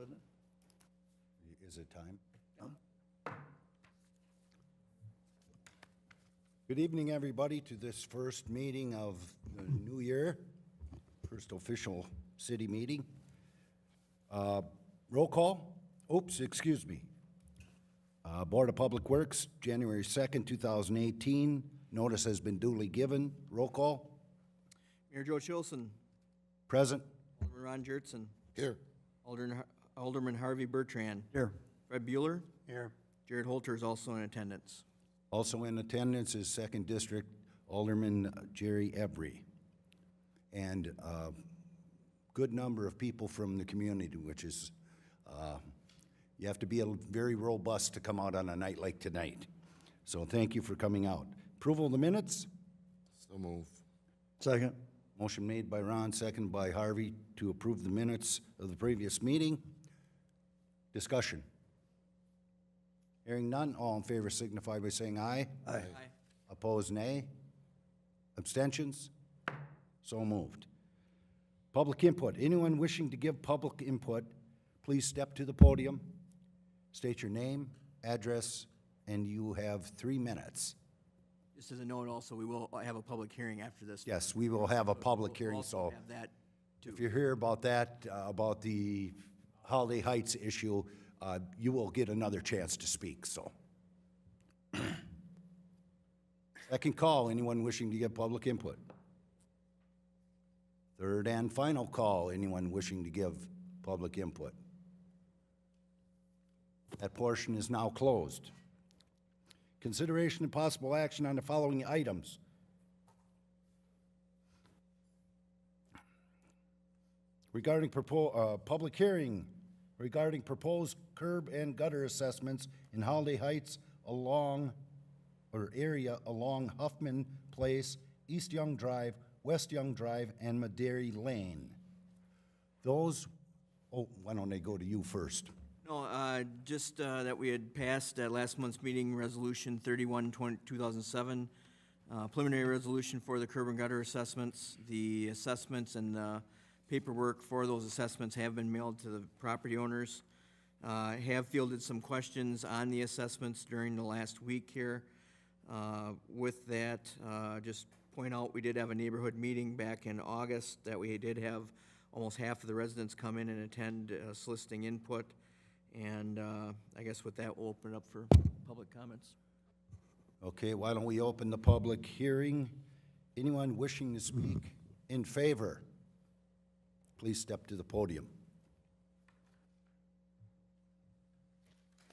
with it? Is it time? Good evening, everybody, to this first meeting of the new year, first official city meeting. Roll call. Oops, excuse me. Board of Public Works, January 2nd, 2018. Notice has been duly given. Roll call. Mayor Joe Chilson, Present. Alderman Ron Jertson, Here. Alderman Harvey Bertrand, Here. Fred Bueller, Here. Jared Holter is also in attendance. Also in attendance is Second District Alderman Jerry Embry. And a good number of people from the community, which is, you have to be very robust to come out on a night like tonight. So thank you for coming out. Approval of the minutes? So move. Second. Motion made by Ron, second by Harvey to approve the minutes of the previous meeting. Discussion. Hearing none, all in favor signify by saying aye. Aye. Opposed, nay. Abstentions? So moved. Public input. Anyone wishing to give public input, please step to the podium, state your name, address, and you have 3 minutes. Just as a note also, we will have a public hearing after this. Yes, we will have a public hearing, We'll so also have that too. if you hear about that, about the Holiday Heights issue, you will get another chance to speak, so. Second call, anyone wishing to give public input. Third and final call, anyone wishing to give public input. That portion is now closed. Consideration and possible action on the following items. Regarding public hearing regarding proposed curb and gutter assessments in Holiday Heights area along Huffman Place, East Young Drive, West Young Drive, and Maderi Lane. Those, why don't they go to you first? No, just that we had passed at last month's meeting, Resolution 31/2007, preliminary resolution for the curb and gutter assessments. The assessments and the paperwork for those assessments have been mailed to the property owners. Have fielded some questions on the assessments during the last week here. With that, just point out, we did have a neighborhood meeting back in August that we did have almost half of the residents come in and attend, soliciting input. And I guess with that, we'll open it up for public comments. Okay, why don't we open the public hearing? Anyone wishing to speak in favor, please step to the podium.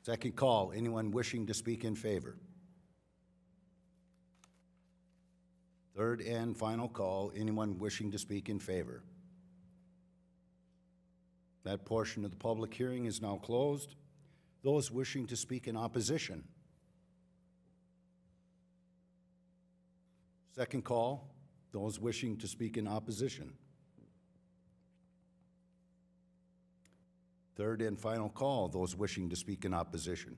Second call, anyone wishing to speak in favor? Third and final call, anyone wishing to speak in favor? That portion of the public hearing is now closed. Those wishing to speak in opposition? Second call, those wishing to speak in opposition? Third and final call, those wishing to speak in opposition?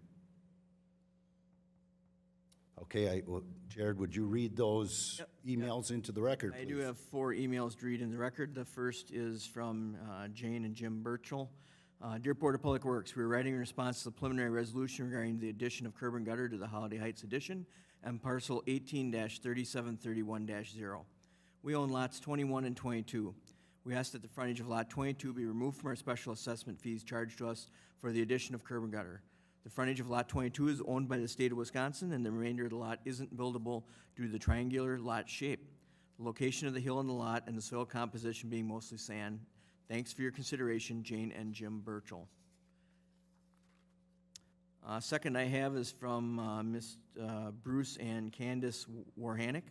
Okay, Jared, would you read those emails into the record, please? I do have 4 emails to read in the record. The first is from Jane and Jim Burchell. Dear Board of Public Works, we are writing in response to the preliminary resolution regarding the addition of curb and gutter to the Holiday Heights addition and parcel 18-3731-0. We own lots 21 and 22. We ask that the frontage of lot 22 be removed from our special assessment fees charged to us for the addition of curb and gutter. The frontage of lot 22 is owned by the state of Wisconsin, and the remainder of the lot isn't buildable due to the triangular lot shape, the location of the hill in the lot, and the soil composition being mostly sand. Thanks for your consideration, Jane and Jim Burchell. Second I have is from Ms. Bruce and Candace Warhanick.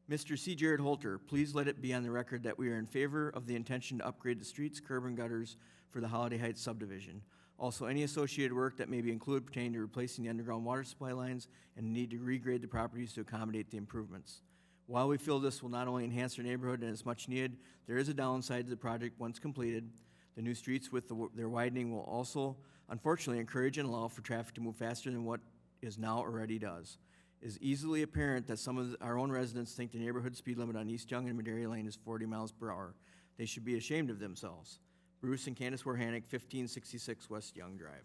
Mr. C. Jared Holter, please let it be on the record that we are in favor of the intention to upgrade the streets, curb, and gutters for the Holiday Heights subdivision. Also, any associated work that may be included pertaining to replacing the underground water supply lines and the need to regrade the properties to accommodate the improvements. While we feel this will not only enhance our neighborhood and is much needed, there is a downside to the project once completed. The new streets with their widening will also, unfortunately, encourage and allow for traffic to move faster than what is now already does. It is easily apparent that some of our own residents think the neighborhood speed limit on East Young and Maderi Lane is 40 miles per hour. They should be ashamed of themselves. Bruce and Candace Warhanick, 1566 West Young Drive.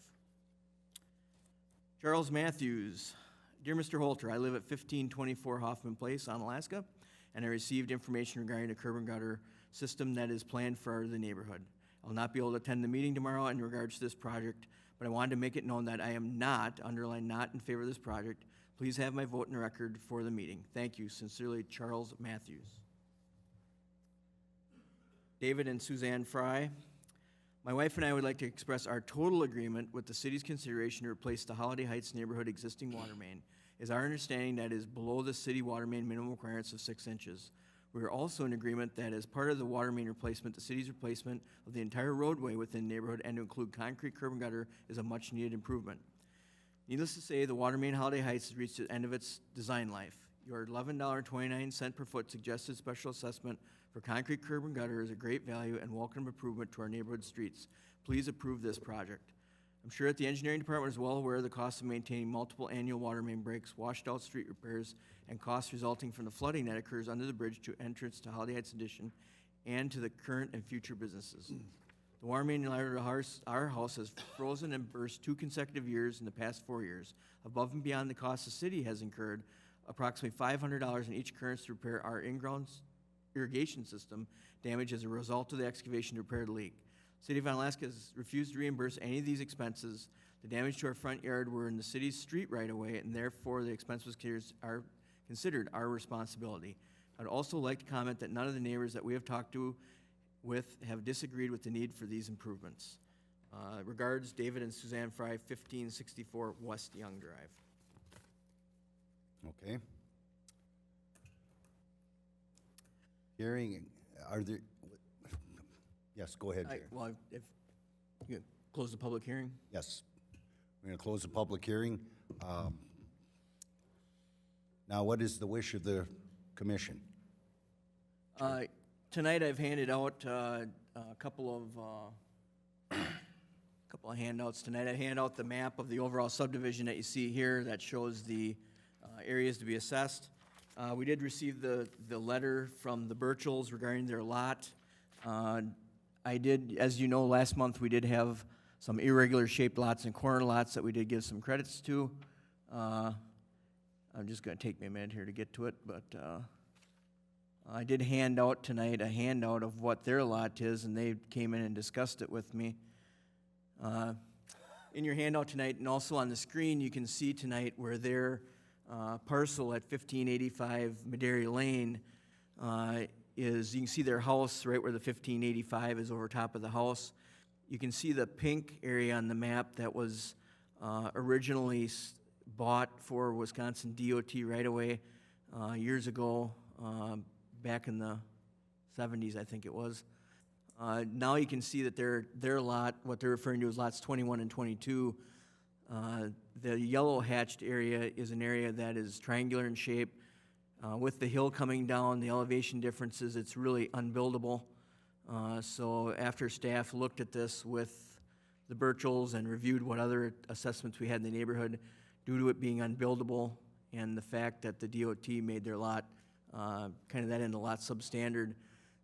Charles Matthews. Dear Mr. Holter, I live at 1524 Hoffman Place, Onalaska, and I received information regarding a curb and gutter system that is planned for the neighborhood. I will not be able to attend the meeting tomorrow in regards to this project, but I wanted to make it known that I am not, underline not, in favor of this project. Please have my vote in the record for the meeting. Thank you. Sincerely, Charles Matthews. David and Suzanne Fry. My wife and I would like to express our total agreement with the city's consideration to replace the Holiday Heights neighborhood existing water main. It is our understanding that it is below the city water main minimum requirements of 6 inches. We are also in agreement that as part of the water main replacement, the city's replacement of the entire roadway within the neighborhood and to include concrete curb and gutter is a much-needed improvement. Needless to say, the water main Holiday Heights has reached the end of its design life. Your $11.29 per foot suggested special assessment for concrete curb and gutter is a great value and welcome improvement to our neighborhood streets. Please approve this project. I'm sure that the engineering department is well aware of the cost of maintaining multiple annual water main breaks, washed out street repairs, and costs resulting from the flooding that occurs under the bridge to entrance to Holiday Heights Addition and to the current and future businesses. The water main in our house has frozen and burst 2 consecutive years in the past 4 years. Above and beyond the cost the city has incurred, approximately $500 in each occurrence to repair our in-ground irrigation system damage as a result of the excavation to repair the leak. City of Onalaska has refused to reimburse any of these expenses. The damage to our front yard were in the city's street right away, and therefore the expense was considered our responsibility. I'd also like to comment that none of the neighbors that we have talked with have disagreed with the need for these improvements. Regards, David and Suzanne Fry, 1564 West Young Drive. Okay. Hearing, are there, yes, go ahead, Jerry. Well, if you could close the public hearing. Yes. We're going to close the public hearing. Now, what is the wish of the commission? Tonight I've handed out a couple of handouts tonight. I hand out the map of the overall subdivision that you see here that shows the areas to be assessed. We did receive the letter from the Birchells regarding their lot. I did, as you know, last month we did have some irregular shaped lots and corner lots that we did give some credits to. I'm just going to take me a minute here to get to it, but I did hand out tonight a handout of what their lot is, and they came in and discussed it with me. In your handout tonight, and also on the screen, you can see tonight where their parcel at 1585 Madera Lane is. You can see their house right where the 1585 is over top of the house. You can see the pink area on the map that was originally bought for Wisconsin DOT right-of-way years ago, back in the 70s, I think it was. Now you can see that their lot, what they're referring to as lots 21 and 22, the yellow hatched area is an area that is triangular in shape. With the hill coming down, the elevation differences, it's really unbuildable. So after staff looked at this with the Birchells and reviewed what other assessments we had in the neighborhood, due to it being unbuildable and the fact that the DOT made their lot kind of that in the lot substandard,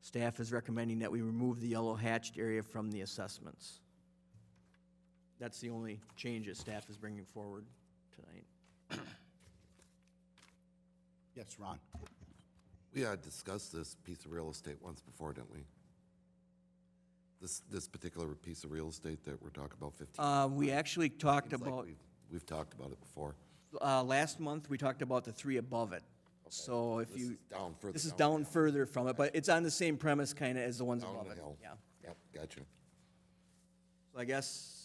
staff is recommending that we remove the yellow hatched area from the assessments. That's the only change that staff is bringing forward tonight. Yes, Ron. We had discussed this piece of real estate once before, didn't we? This particular piece of real estate that we're talking about, 15. We actually talked Seems like about, we've talked about it before. last month, we talked about the 3 above it. So if This you, is down further. this is down further from it, but it's on the same premise kind of as the ones Down above the it. hill. Yeah. Yep, gotcha. So I guess,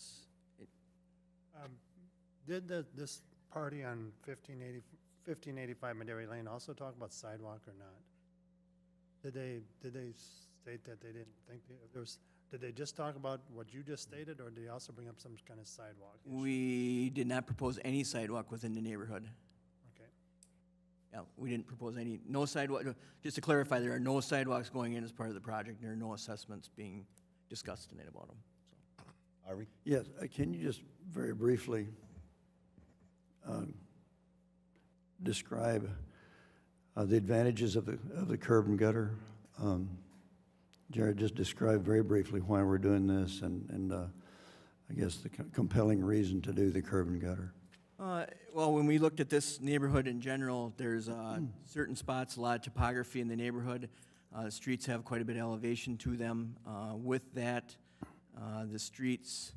Did this party on 1585 Madera Lane also talk about sidewalk or not? Did they state that they didn't think, did they just talk about what you just stated, or did they also bring up some kind of sidewalk issue? we did not propose any sidewalk within the neighborhood. Okay. Yeah, we didn't propose no sidewalk. Just to clarify, there are no sidewalks going in as part of the project. There are no assessments being discussed tonight about them. So. Ari? Yes, can you just very briefly describe the advantages of the curb and gutter Jared just described very briefly why we're doing this and I guess the compelling reason to do the curb and gutter. Well, when we looked at this neighborhood in general, there's certain spots, a lot of topography in the neighborhood. The streets have quite a bit of elevation to them. With that, the streets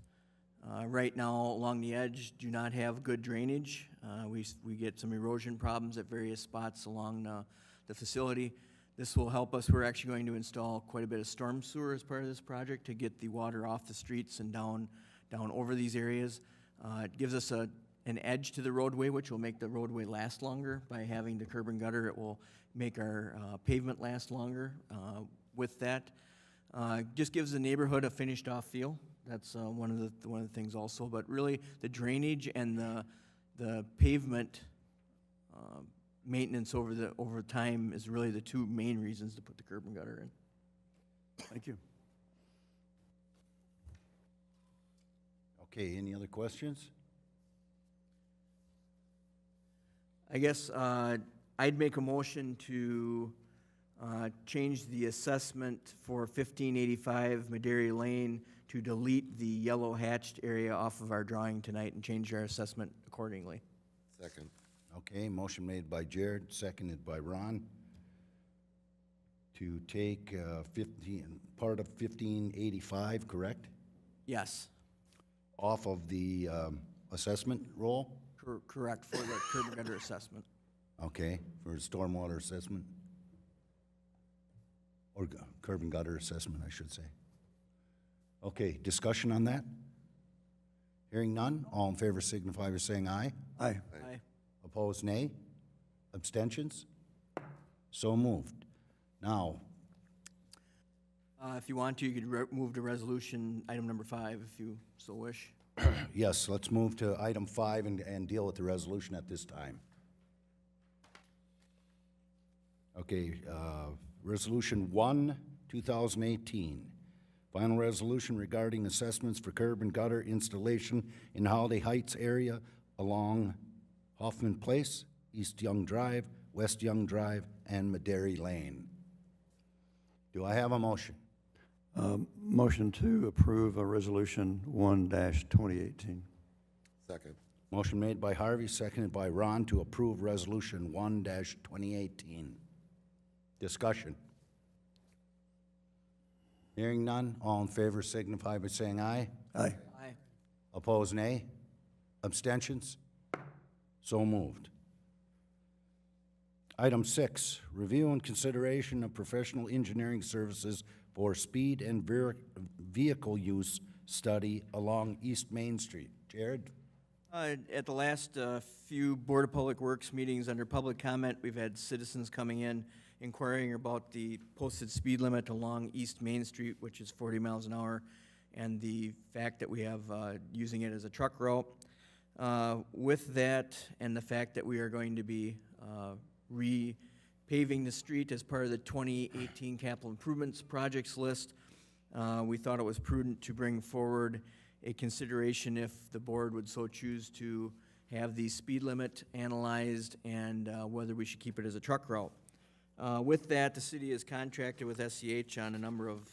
right now along the edge do not have good drainage. We get some erosion problems at various spots along the facility. This will help us. We're actually going to install quite a bit of storm sewer as part of this project to get the water off the streets and down over these areas. It gives us an edge to the roadway, which will make the roadway last longer. By having the curb and gutter, it will make our pavement last longer. With that, just gives the neighborhood a finished off feel. That's one of the things also. But really, the drainage and the pavement maintenance over time is really the two main reasons to put the curb and gutter in. Thank you. Okay, any other questions? I guess I'd make a motion to change the assessment for 1585 Madera Lane to delete the yellow hatched area off of our drawing tonight and change our assessment accordingly. Second. Okay, motion made by Jared, seconded by Ron, to take part of 1585, correct? Yes, Off of the assessment roll? correct, for the curb and gutter assessment. Okay, for stormwater assessment? Or curb and gutter assessment, I should say. Okay, discussion on that? Hearing none, all in favor signify by saying aye. Aye. Aye. Opposed, nay. Abstentions? So moved. Now, If you want to, you could move to resolution item number 5 if you so wish. yes, let's move to item 5 and deal with the resolution at this time. Okay, Resolution 1, 2018. Final resolution regarding assessments for curb and gutter installation in Holiday Heights area along Hoffman Place, East Young Drive, West Young Drive, and Madera Lane. Do I have a motion? Motion to approve a resolution 1-2018. Second. Motion made by Harvey, seconded by Ron to approve Resolution 1-2018. Discussion. Hearing none, all in favor signify by saying aye. Aye. Aye. Opposed, nay. Abstentions? So moved. Item 6, review and consideration of professional engineering services for speed and vehicle use study along East Main Street. Jared? At the last few Board of Public Works meetings under public comment, we've had citizens coming in inquiring about the posted speed limit along East Main Street, which is 40 miles an hour, and the fact that we have using it as a truck route. With that and the fact that we are going to be repaving the street as part of the 2018 capital improvements projects list, we thought it was prudent to bring forward a consideration if the board would so choose to have the speed limit analyzed and whether we should keep it as a truck route. With that, the city has contracted with SCH on a number of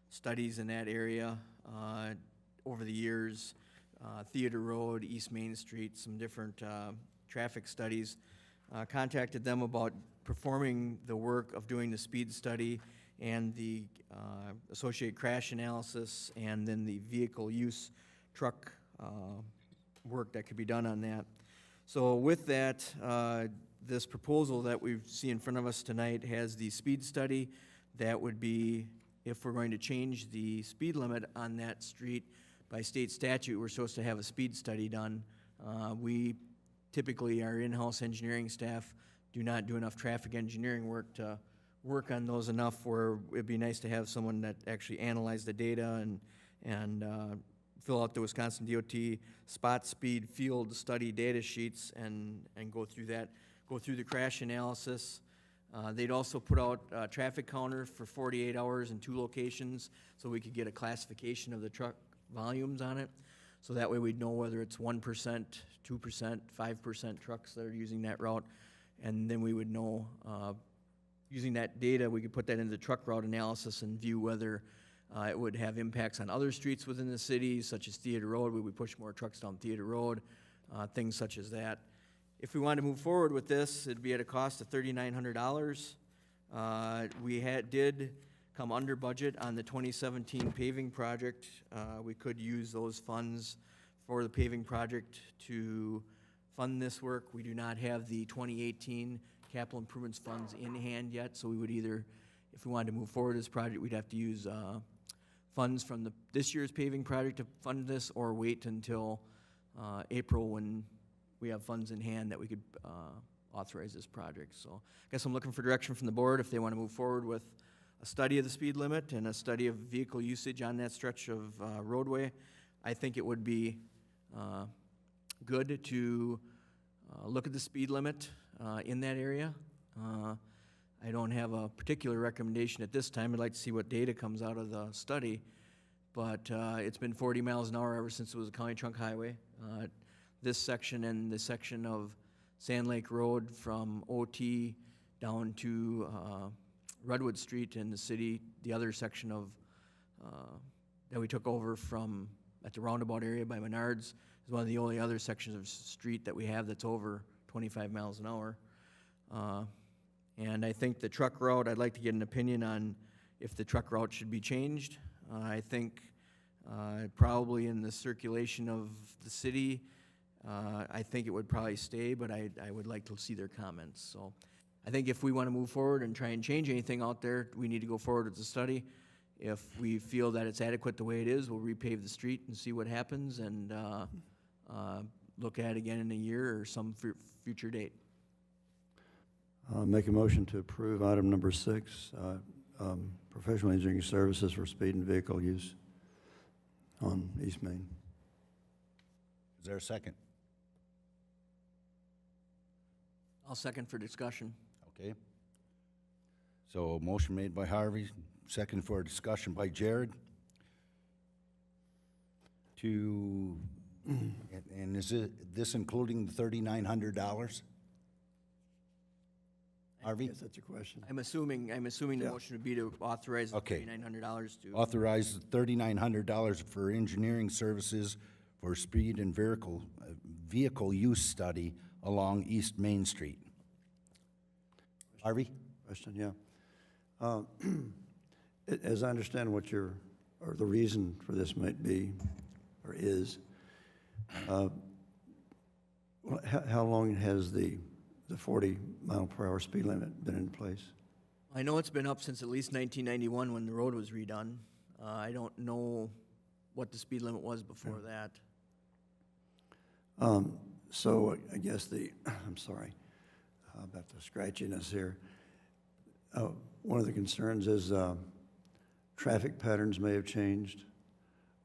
studies in that area over the years. Theater Road, East Main Street, some different traffic studies. Contacted them about performing the work of doing the speed study and the associated crash analysis and then the vehicle use truck work that could be done on that. So with that, this proposal that we see in front of us tonight has the speed study. That would be, if we're going to change the speed limit on that street, by state statute, we're supposed to have a speed study done. We typically, our in-house engineering staff do not do enough traffic engineering work to work on those enough where it'd be nice to have someone that actually analyze the data and fill out the Wisconsin DOT spot speed field study data sheets and go through that, go through the crash analysis. They'd also put out a traffic counter for 48 hours in 2 locations so we could get a classification of the truck volumes on it. So that way we'd know whether it's 1%, 2%, 5% trucks that are using that route. And then we would know using that data, we could put that into the truck route analysis and view whether it would have impacts on other streets within the city, such as Theater Road. Would we push more trucks down Theater Road? Things such as that. If we wanted to move forward with this, it'd be at a cost of $3,900. We did come under budget on the 2017 paving project. We could use those funds for the paving project to fund this work. We do not have the 2018 capital improvements funds in hand yet, so we would either, if we wanted to move forward this project, we'd have to use funds from this year's paving project to fund this, or wait until April when we have funds in hand that we could authorize this project. So I guess I'm looking for direction from the board if they want to move forward with a study of the speed limit and a study of vehicle usage on that stretch of roadway. I think it would be good to look at the speed limit in that area. I don't have a particular recommendation at this time. I'd like to see what data comes out of the study, but it's been 40 miles an hour ever since it was a county trunk highway. This section and the section of Sand Lake Road from OT down to Redwood Street in the city, the other section of that we took over from at the roundabout area by Menards, is one of the only other sections of street that we have that's over 25 miles an hour. And I think the truck route, I'd like to get an opinion on if the truck route should be changed. I think probably in the circulation of the city, I think it would probably stay, but I would like to see their comments. So I think if we want to move forward and try and change anything out there, we need to go forward with the study. If we feel that it's adequate the way it is, we'll repave the street and see what happens, and look at it again in a year or some future date. Make a motion to approve item number 6, professional engineering services for speed and vehicle use on East Main. Is there a second? I'll second for discussion. Okay. So a motion made by Harvey, second for discussion by Jared. And is this including the $3,900? Harvey? Yes, that's your question. I'm assuming the Yeah. motion would be to authorize the Okay. $3,900 to. Authorize $3,900 for engineering services for speed and vehicle use study along East Main Street. Harvey? Question, yeah. As I understand what or the reason for this might be, or is, how long has the 40-mile-per-hour speed limit been in place? I know it's been up since at least 1991 when the road was redone. I don't know what the speed limit was before that. So I guess I'm sorry about the scratchiness here. One of the concerns is traffic patterns may have changed,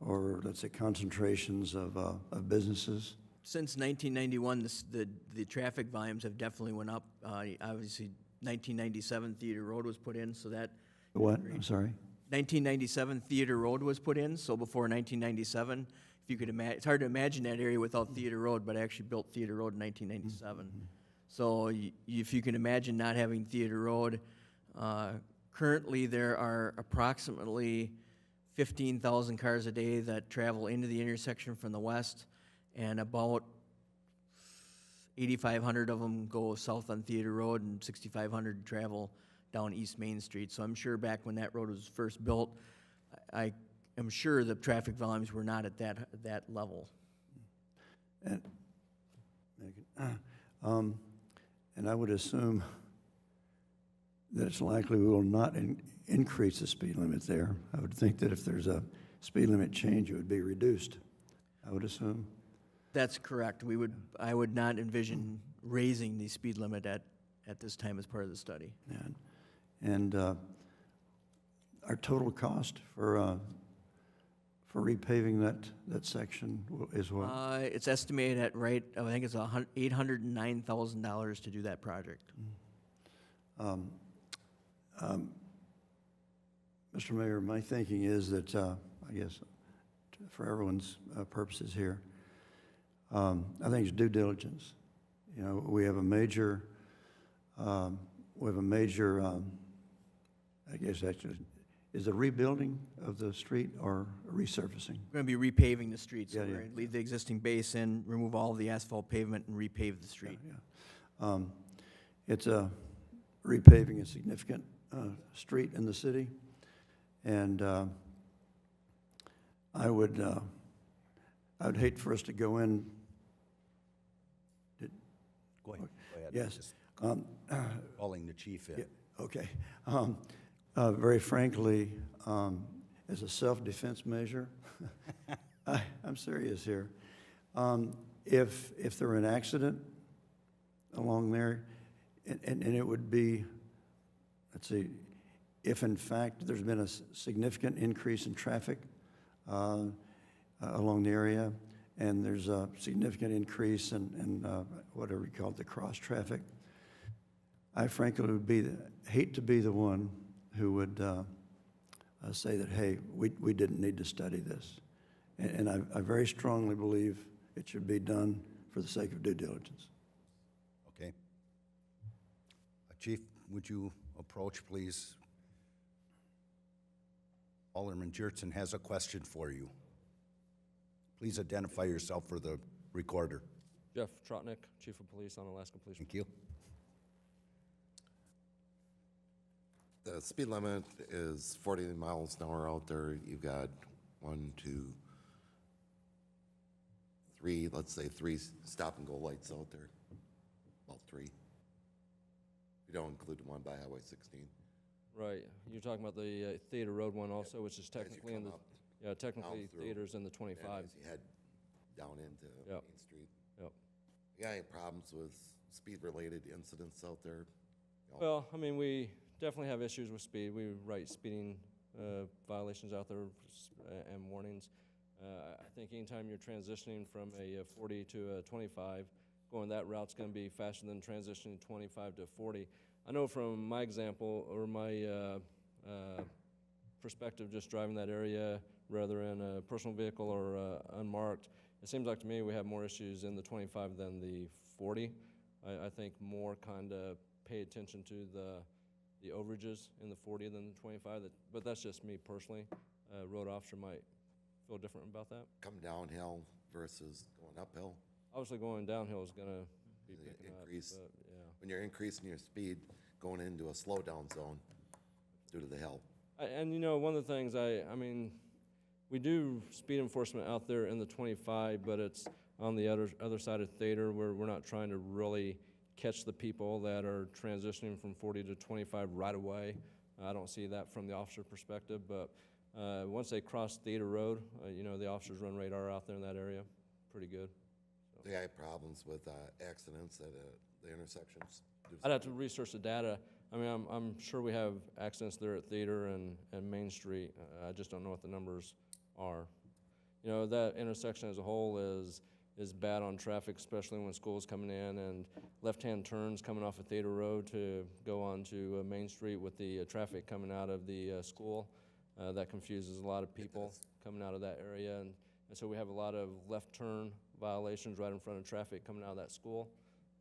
or let's say concentrations of businesses. Since 1991, the traffic volumes have definitely went up. Obviously, 1997 Theater Road was put in, so that. What? I'm sorry? 1997 Theater Road was put in, so before 1997, if you could imagine, it's hard to imagine that area without Theater Road, but I actually built Theater Road in 1997. So if you can imagine not having Theater Road, currently there are approximately 15,000 cars a day that travel into the intersection from the west, and about 8,500 of them go south on Theater Road, and 6,500 travel down East Main Street. So I'm sure back when that road was first built, I am sure the traffic volumes were not at that level. And I would assume that it's likely we will not increase the speed limit there. I would think that if there's a speed limit change, it would be reduced, I would assume. That's correct. I would not envision raising the speed limit at this time as part of the study. And our total cost for repaving that section is what? It's estimated at I think it's $809,000 to do that project. Mr. Mayor, my thinking is that, I guess, for everyone's purposes here, I think it's due diligence. You know, we have a major we have a major, I guess actually, is it rebuilding of the street or resurfacing? We're going to be repaving the streets. So Yeah, we're yeah. going to leave the existing base in, remove all the asphalt pavement, and repave the street. Yeah. It's repaving a significant street in the city, and I would hate for us to go in. Go ahead. Yes. Just calling the chief in. Yeah, okay. Very frankly, as a self-defense measure, I'm serious here. If there were an accident along there, and it would be, let's see, if in fact there's been a significant increase in traffic along the area, and there's a significant increase in whatever you call it, the cross traffic, I frankly would hate to be the one who would say that, hey, we didn't need to study this. And I very strongly believe it should be done for the sake of due diligence. Okay. Chief, would you approach, please? Alderman Jertson has a question for you. Please identify yourself for the recorder. Jeff Trotnick, Chief of Police on Alaska Police. Thank you. The speed limit is 40 miles an hour out there. You've got 1, 2, 3, let's say 3 stop-and-go lights out there. About 3. You don't include the one by Highway 16. Right, you're talking about the Theater Road one also, which is technically in the, technically through. Theater's in the And 25. as you head down into Yep. Main Street. Yep. You got any problems with speed-related incidents out there? Well, I mean, we definitely have issues with speed. We write speeding violations out there and warnings. I think anytime you're transitioning from a 40 to a 25, going that route's going to be faster than transitioning 25 to 40. I know from my example or my perspective, just driving that area, whether in a personal vehicle or unmarked, it seems like to me we have more issues in the 25 than the 40. I think more kind of pay attention to the overages in the 40 than the 25, but that's just me personally. Road officer might feel different about that. Come downhill versus going uphill? Obviously going downhill is gonna be The picking up, increase. but yeah. When you're increasing your speed, going into a slowdown zone due to the hill. And you know, one of the things I mean, we do speed enforcement out there in the 25, but it's on the other side of Theater where we're not trying to really catch the people that are transitioning from 40 to 25 right away. I don't see that from the officer perspective, but once they cross Theater Road, you know, the officers run radar out there in that area pretty good. Do you have problems with accidents at the intersections? I'd have to research the data. I mean, I'm sure we have accidents there at Theater and Main Street. I just don't know what the numbers are. You know, that intersection as a whole is bad on traffic, especially when school's coming in and left-hand turns coming off of Theater Road to go on to Main Street with the traffic coming out of the school. That confuses a lot of people coming out of that area. And so we have a lot of left turn violations right in front of traffic coming out of that school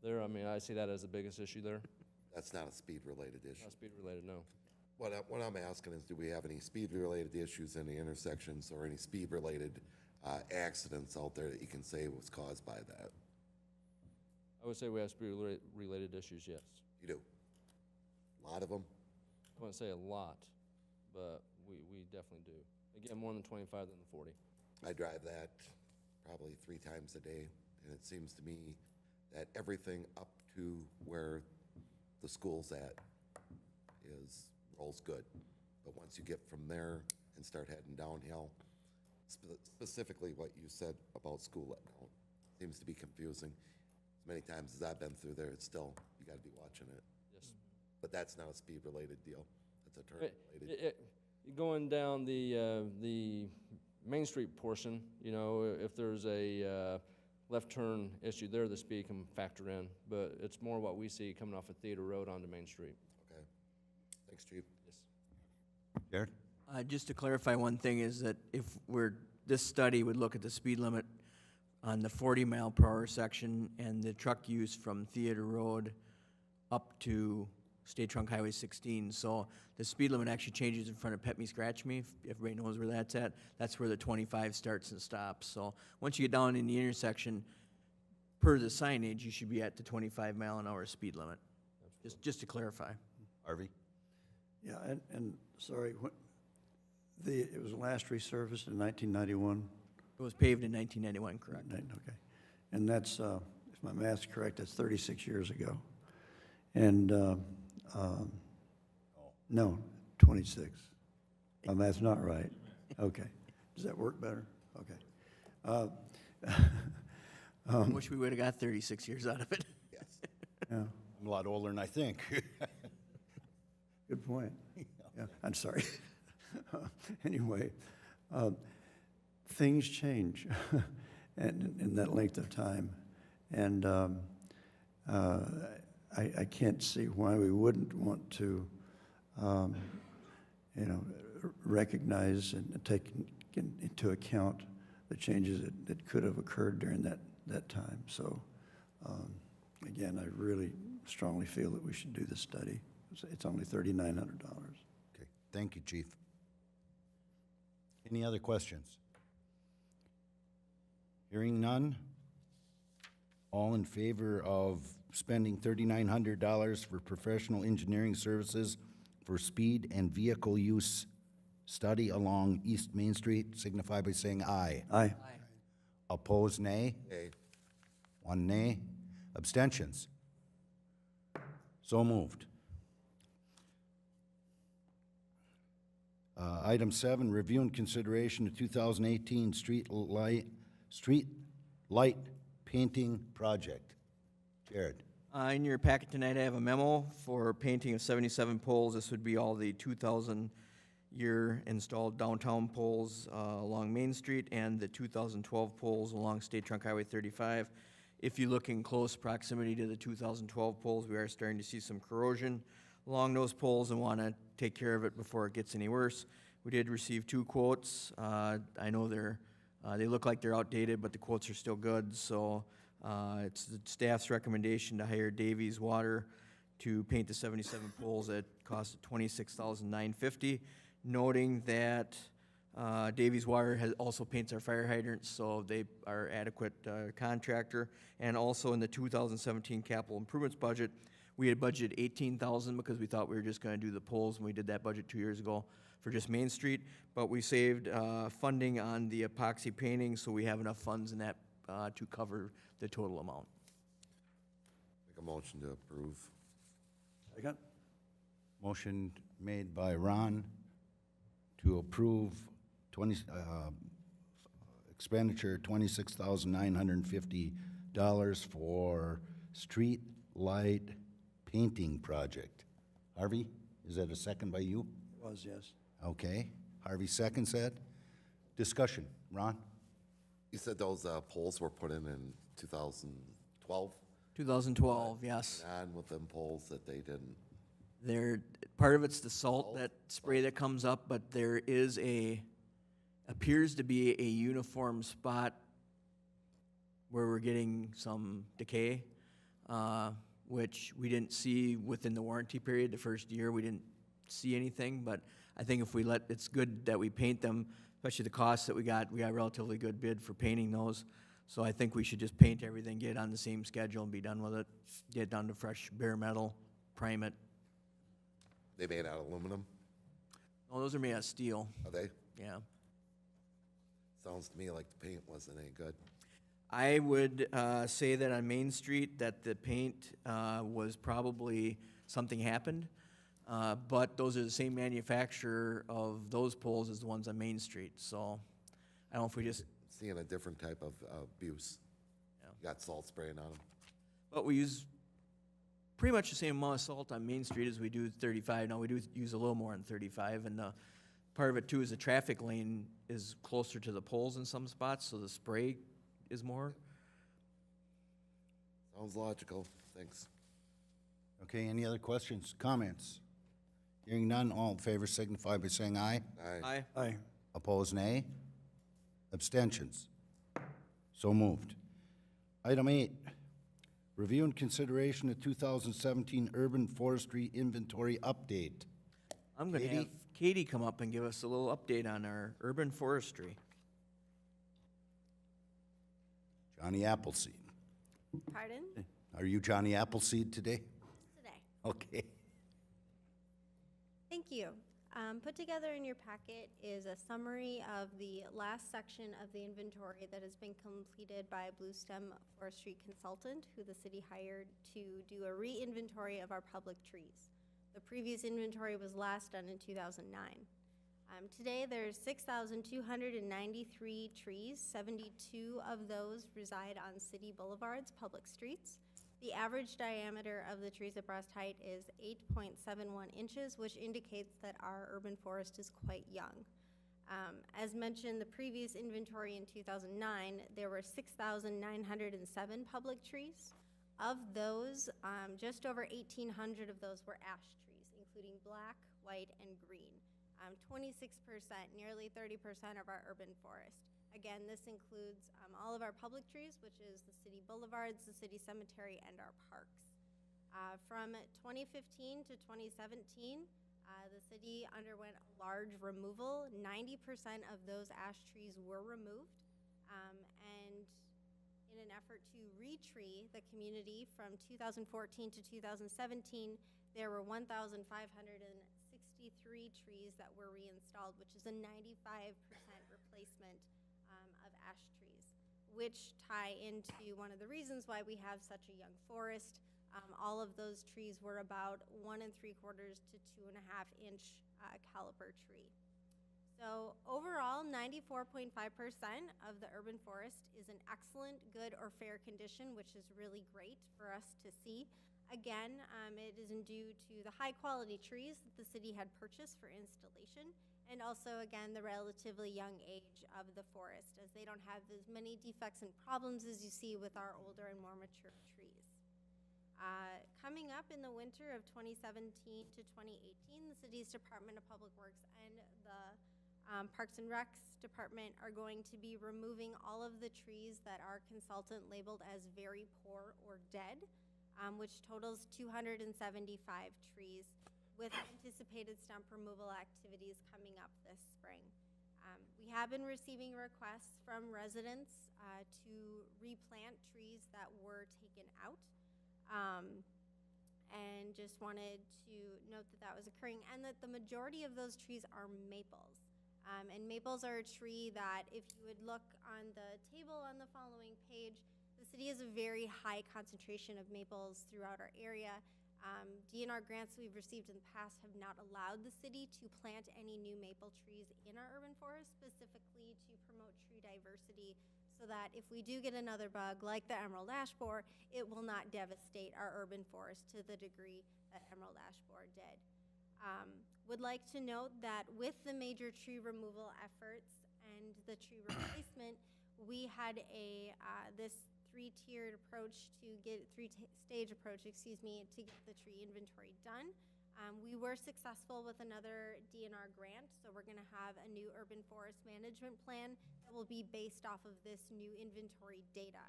there. I mean, I see that as the biggest issue there. That's not a speed-related issue. Not speed related, no. What I'm asking is, do we have any speed-related issues in the intersections or any speed-related accidents out there that you can say was caused by that? I would say we have speed related issues, yes. You do? A lot of them? I wouldn't say a lot, but we definitely do. Again, more than 25 than the 40. I drive that probably 3 times a day, and it seems to me that everything up to where the school's at rolls good. But once you get from there and start heading downhill, specifically what you said about school at now, seems to be confusing. As many times as I've been through there, it's still, you gotta be watching it. Yes. But that's not a speed-related deal. That's a turn-related. Going down the Main Street portion, you know, if there's a left turn issue there, the speed can factor in. But it's more what we see coming off of Theater Road onto Main Street. Okay. Thanks, Chief. Yes. Jared? Just to clarify one thing is that if this study would look at the speed limit on the 40-mile-per-hour section and the truck use from Theater Road up to State Trunk Highway 16. So the speed limit actually changes in front of Pet Me Scratch Me, if everybody knows where that's at. That's where the 25 starts and stops. So once you get down in the intersection, per the signage, you should be at the 25-mile-an-hour speed limit. Just to clarify. Harvey? Yeah, and sorry, it was last resurfaced in 1991? It was paved in 1991, correct? Okay. And that's, if my math's correct, that's 36 years ago. And, no, 26. My math's not right. Okay. Does that work better? Okay. I wish we would have got 36 years out of it. Yes. Yeah, I'm a lot older than I think. good point. Yeah, I'm sorry. Anyway, things change in that length of time. And I can't see why we wouldn't want to, recognize and take into account the changes that could have occurred during that time. So, again, I really strongly feel that we should do this study. It's only $3,900. Okay, thank you, Chief. Any other questions? Hearing none? All in favor of spending $3,900 for professional engineering services for speed and vehicle use study along East Main Street, signify by saying aye. Aye. Opposed, nay? Nay. One nay. Abstentions? So moved. Item 7, review and consideration of 2018 street light painting project. Jared. In your packet tonight, I have a memo for painting of 77 poles. This would be all the 2000-year installed downtown poles along Main Street and the 2012 poles along State Trunk Highway 35. If you look in close proximity to the 2012 poles, we are starting to see some corrosion along those poles and want to take care of it before it gets any worse. We did receive 2 quotes. I know they look like they're outdated, but the quotes are still good. So it's the staff's recommendation to hire Davies Water to paint the 77 poles at cost of $26,950, noting that Davies Water also paints our fire hydrants, so they are adequate contractor. And also in the 2017 capital improvements budget, we had budgeted $18,000 because we thought we were just going to do the poles, and we did that budget 2 years ago for just Main Street. But we saved funding on the epoxy painting, so we have enough funds in that to cover the total amount. Make a motion to approve. Second? Motion made by Ron to approve expenditure $26,950 for street light painting project. Harvey, is that a second by you? It was, yes. Okay, Harvey seconds that. Discussion, Ron? You said those poles were put in 2012? 2012, yes. On with them poles that they didn't. Part of it's the salt, that spray that comes up, but there is appears to be a uniform spot where we're getting some decay, which we didn't see within the warranty period. The first year, we didn't see anything, but I think if it's good that we paint them, especially the costs that we got a relatively good bid for painting those. So I think we should just paint everything, get it on the same schedule and be done with it. Get it down to fresh bare metal, prime it. They made out of aluminum, Oh, those are made out of steel, are they? yeah. Sounds to me like the paint wasn't any good. I would say that on Main Street, that the paint was probably, something happened, but those are the same manufacturer of those poles as the ones on Main Street, so I don't know if we just, Seeing a different type of abuse. Yeah. Got salt spraying on them. but we use pretty much the same amount of salt on Main Street as we do 35. Now, we do use a little more on 35, and part of it too is the traffic lane is closer to the poles in some spots, so the spray is more. Sounds logical. Thanks. Okay, any other questions, comments? Hearing none, all in favor signify by saying aye. Aye. Aye. Opposed, nay. Abstentions? So moved. Item 8, Review and consideration of 2017 urban forestry inventory update. I'm going to Katie? have Katie come up and give us a little update on our urban forestry. Johnny Appleseed. Pardon? Are you Johnny Appleseed today? Today. Okay. Thank you. Put together in your packet is a summary of the last section of the inventory that has been completed by Blue Stem Forestry Consultant, who the city hired to do a re-inventory of our public trees. The previous inventory was last done in 2009. Today, there's 6,293 trees. 72 of those reside on city boulevards, public streets. The average diameter of the trees at breast height is 8.71 inches, which indicates that our urban forest is quite young. As mentioned, the previous inventory in 2009, there were 6,907 public trees. Of those, just over 1,800 of those were ash trees, including black, white, and green. 26%, nearly 30% of our urban forest. Again, this includes all of our public trees, which is the city boulevards, the city cemetery, and our parks. From 2015 to 2017, the city underwent a large removal. 90% of those ash trees were removed. And in an effort to re-tree the community from 2014 to 2017, there were 1,563 trees that were reinstalled, which is a 95% replacement of ash trees, which tie into one of the reasons why we have such a young forest. All of those trees were about 1 3/4 to 2.5 inch caliber tree. So overall, 94.5% of the urban forest is in excellent, good, or fair condition, which is really great for us to see. Again, it is due to the high-quality trees that the city had purchased for installation, and also, again, the relatively young age of the forest, as they don't have as many defects and problems as you see with our older and more mature trees. Coming up in the winter of 2017 to 2018, the city's Department of Public Works and the Parks and Recs Department are going to be removing all of the trees that our consultant labeled as very poor or dead, which totals 275 trees, with anticipated stump removal activities coming up this spring. We have been receiving requests from residents to replant trees that were taken out, and just wanted to note that that was occurring, and that the majority of those trees are maples. And maples are a tree that, if you would look on the table on the following page, the city has a very high concentration of maples throughout our area. DNR grants we've received in the past have not allowed the city to plant any new maple trees in our urban forest, specifically to promote tree diversity, so that if we do get another bug like the emerald ash borer, it will not devastate our urban forest to the degree that emerald ash borer did. Would like to note that with the major tree removal efforts and the tree replacement, we had this three-tiered approach to get three-stage approach, excuse me, to get the tree inventory done. We were successful with another DNR grant, so we're going to have a new urban forest management plan that will be based off of this new inventory data.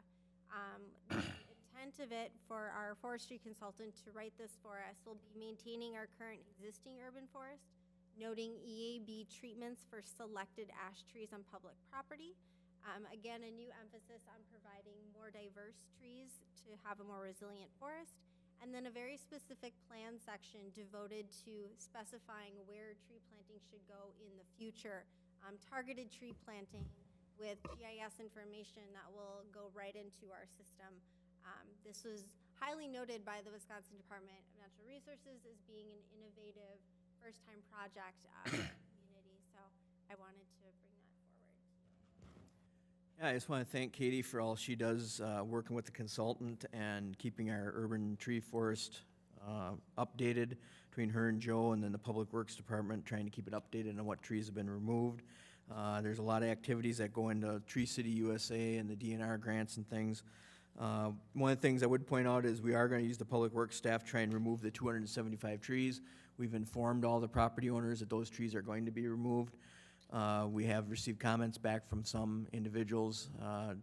The intent of it for our forestry consultant to write this for us will be maintaining our current existing urban forest, noting EAB treatments for selected ash trees on public property. Again, a new emphasis on providing more diverse trees to have a more resilient forest, and then a very specific plan section devoted to specifying where tree planting should go in the future. Targeted tree planting with GIS information that will go right into our system. This was highly noted by the Wisconsin Department of Natural Resources as being an innovative first-time project in the community, so I wanted to bring that forward. Yeah, I just want to thank Katie for all she does, working with the consultant and keeping our urban tree forest updated between her and Joe, and then the Public Works Department trying to keep it updated on what trees have been removed. There's a lot of activities that go into Tree City USA and the DNR grants and things. One of the things I would point out is we are going to use the Public Works staff to try and remove the 275 trees. We've informed all the property owners that those trees are going to be removed. We have received comments back from some individuals,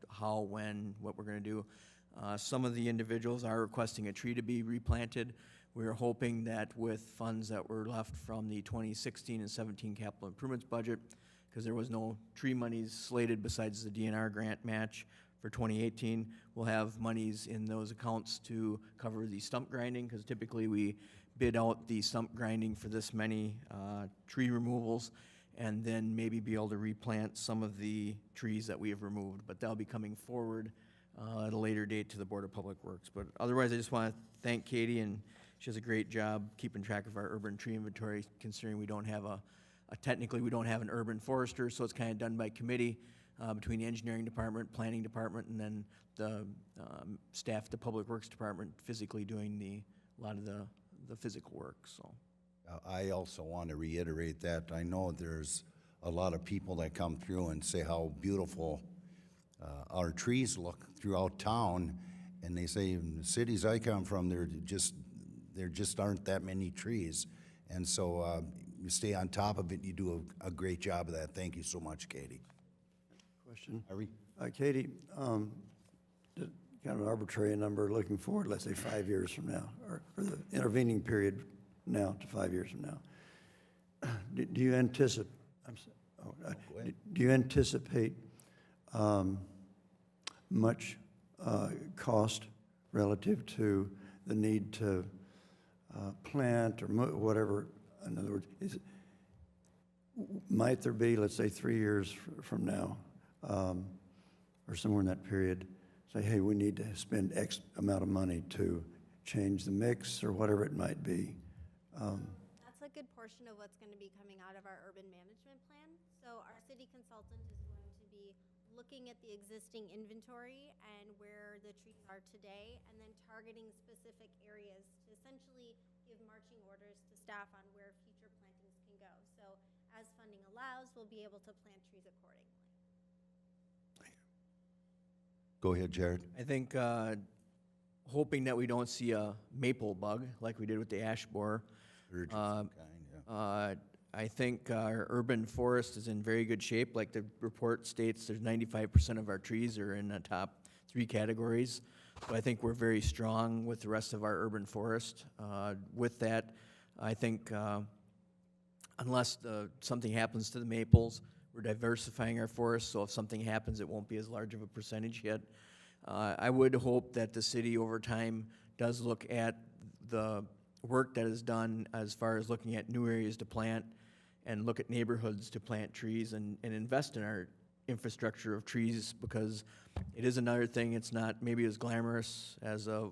how, when, what we're going to do. Some of the individuals are requesting a tree to be replanted. We are hoping that with funds that were left from the 2016 and 17 capital improvements budget, because there was no tree monies slated besides the DNR grant match for 2018, we'll have monies in those accounts to cover the stump grinding, because typically we bid out the stump grinding for this many tree removals, and then maybe be able to replant some of the trees that we have removed. But that'll be coming forward at a later date to the Board of Public Works. But otherwise, I just want to thank Katie, and she does a great job keeping track of our urban tree inventory, considering we don't have technically we don't have an urban forester, so it's kind of done by committee between the engineering department, planning department, and then the staff, the Public Works department, physically doing a lot of the physical work, so. I also want to reiterate that I know there's a lot of people that come through and say how beautiful our trees look throughout town, and they say in the cities I come from, there just aren't that many trees, and so you stay on top of it. You do a great job of that. Thank you so much, Katie. Question. Harvey? Katie, just kind of an arbitrary number looking forward, let's say 5 years from now, or the intervening period now to 5 years from now. Do you anticipate, do you anticipate much cost relative to the need to plant or whatever? In other words, might there be, let's say 3 years from now, or somewhere in that period, say, hey, we need to spend X amount of money to change the mix or whatever it might be? That's a good portion of what's going to be coming out of our urban management plan. So our city consultant is going to be looking at the existing inventory and where the trees are today, and then targeting specific areas to essentially give marching orders to staff on where future plantings can go. So as funding allows, we'll be able to plant trees accordingly. Go ahead, Jared. I think hoping that we don't see a maple bug like we did with the ash borer. Urgent some kind, yeah. I think our urban forest is in very good shape. Like the report states, there's 95% of our trees are in the top 3 categories. So I think we're very strong with the rest of our urban forest. With that, I think unless something happens to the maples, we're diversifying our forest, so if something happens, it won't be as large of a percentage yet. I would hope that the city over time does look at the work that is done as far as looking at new areas to plant and look at neighborhoods to plant trees and invest in our infrastructure of trees, because it is another thing. It's not maybe as glamorous as a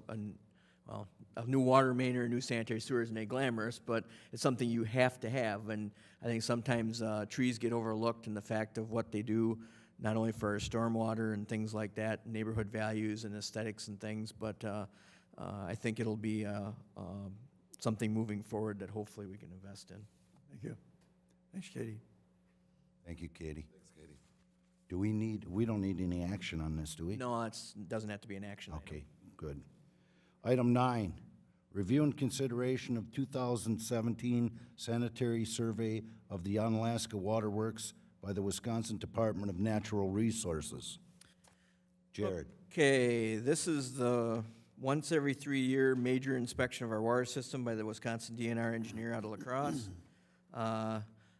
new water main or a new sanitary sewer isn't that glamorous, but it's something you have to have. And I think sometimes trees get overlooked in the fact of what they do, not only for our stormwater and things like that, neighborhood values and aesthetics and things, but I think it'll be something moving forward that hopefully we can invest in. Thank you. Thanks, Katie. Thank you, Katie. Thanks, Katie. We don't need any action on this, do we? No, it doesn't have to be an action item. Okay, good. Item 9, review and consideration of 2017 sanitary survey of the Onalaska Waterworks by the Wisconsin Department of Natural Resources. Jared. Okay, this is the once every 3-year major inspection of our water system by the Wisconsin DNR engineer out of La Crosse.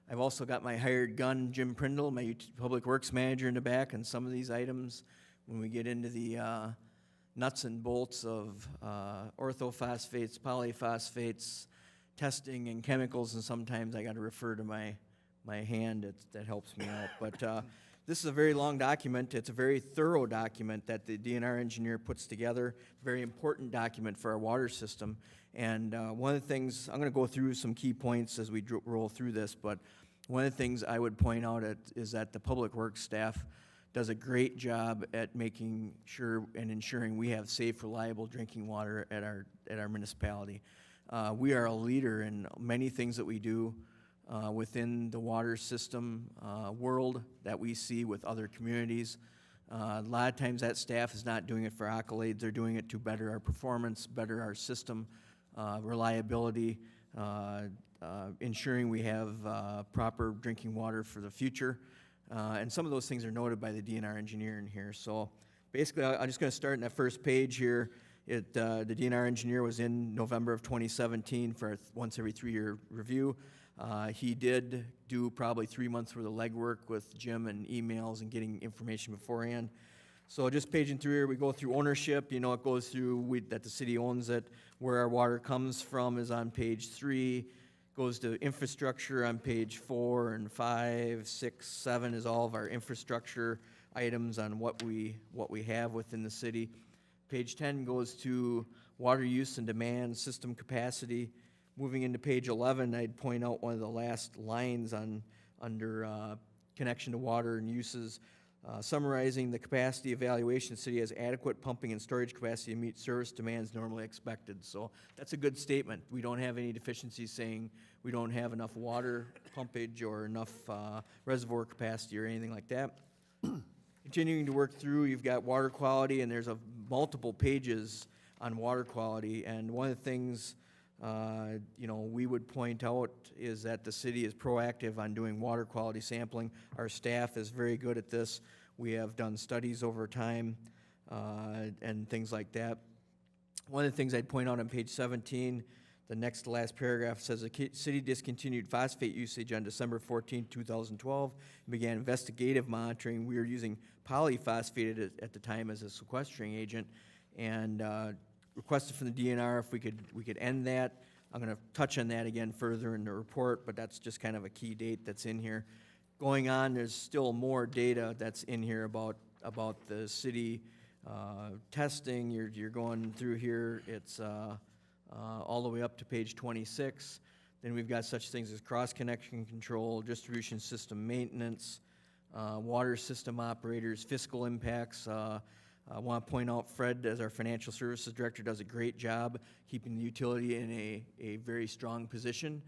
I've also got my hired gun, Jim Prindle, my public works manager in the back, and some of these items, when we get into the nuts and bolts of orthophosphates, polyphosphates, testing and chemicals, and sometimes I got to refer to my hand that helps me out. But this is a very long document. It's a very thorough document that the DNR engineer puts together. Very important document for our water system. And one of the things, I'm going to go through some key points as we roll through this, but one of the things I would point out is that the public works staff does a great job at making sure and ensuring we have safe, reliable drinking water at our municipality. We are a leader in many things that we do within the water system world that we see with other communities. A lot of times that staff is not doing it for accolades. They're doing it to better our performance, better our system, reliability, ensuring we have proper drinking water for the future. And some of those things are noted by the DNR engineer in here. So Basically, I'm just going to start in that first page here. The DNR engineer was in November of 2017 for a once every 3-year review. He did do probably 3 months worth of legwork with Jim and emails and getting information beforehand. So just paging through here, we go through ownership. You know, it goes through that the city owns it. Where our water comes from is on page 3. Goes to infrastructure on page 4 and 5, 6, 7 is all of our infrastructure items on what we have within the city. Page 10 goes to water use and demand, system capacity. Moving into page 11, I'd point out one of the last lines under connection to water and uses. Summarizing the capacity evaluation, the city has adequate pumping and storage capacity to meet service demands normally expected. So that's a good statement. We don't have any deficiencies saying we don't have enough water pumpage or enough reservoir capacity or anything like that. Continuing to work through, you've got water quality, and there's multiple pages on water quality. And one of the things we would point out is that the city is proactive on doing water quality sampling. Our staff is very good at this. We have done studies over time and things like that. One of the things I'd point out on page 17, the next to last paragraph says the city discontinued phosphate usage on December 14, 2012, and began investigative monitoring. We were using polyphosphate at the time as a sequestering agent, and requested from the DNR if we could end that. I'm going to touch on that again further in the report, but that's just kind of a key date that's in here. Going on, there's still more data that's in here about the city testing. You're going through here. It's all the way up to page 26. Then we've got such things as cross-connection control, distribution system maintenance, water system operators, fiscal impacts. I want to point out Fred, as our financial services director, does a great job keeping the utility in a very strong position.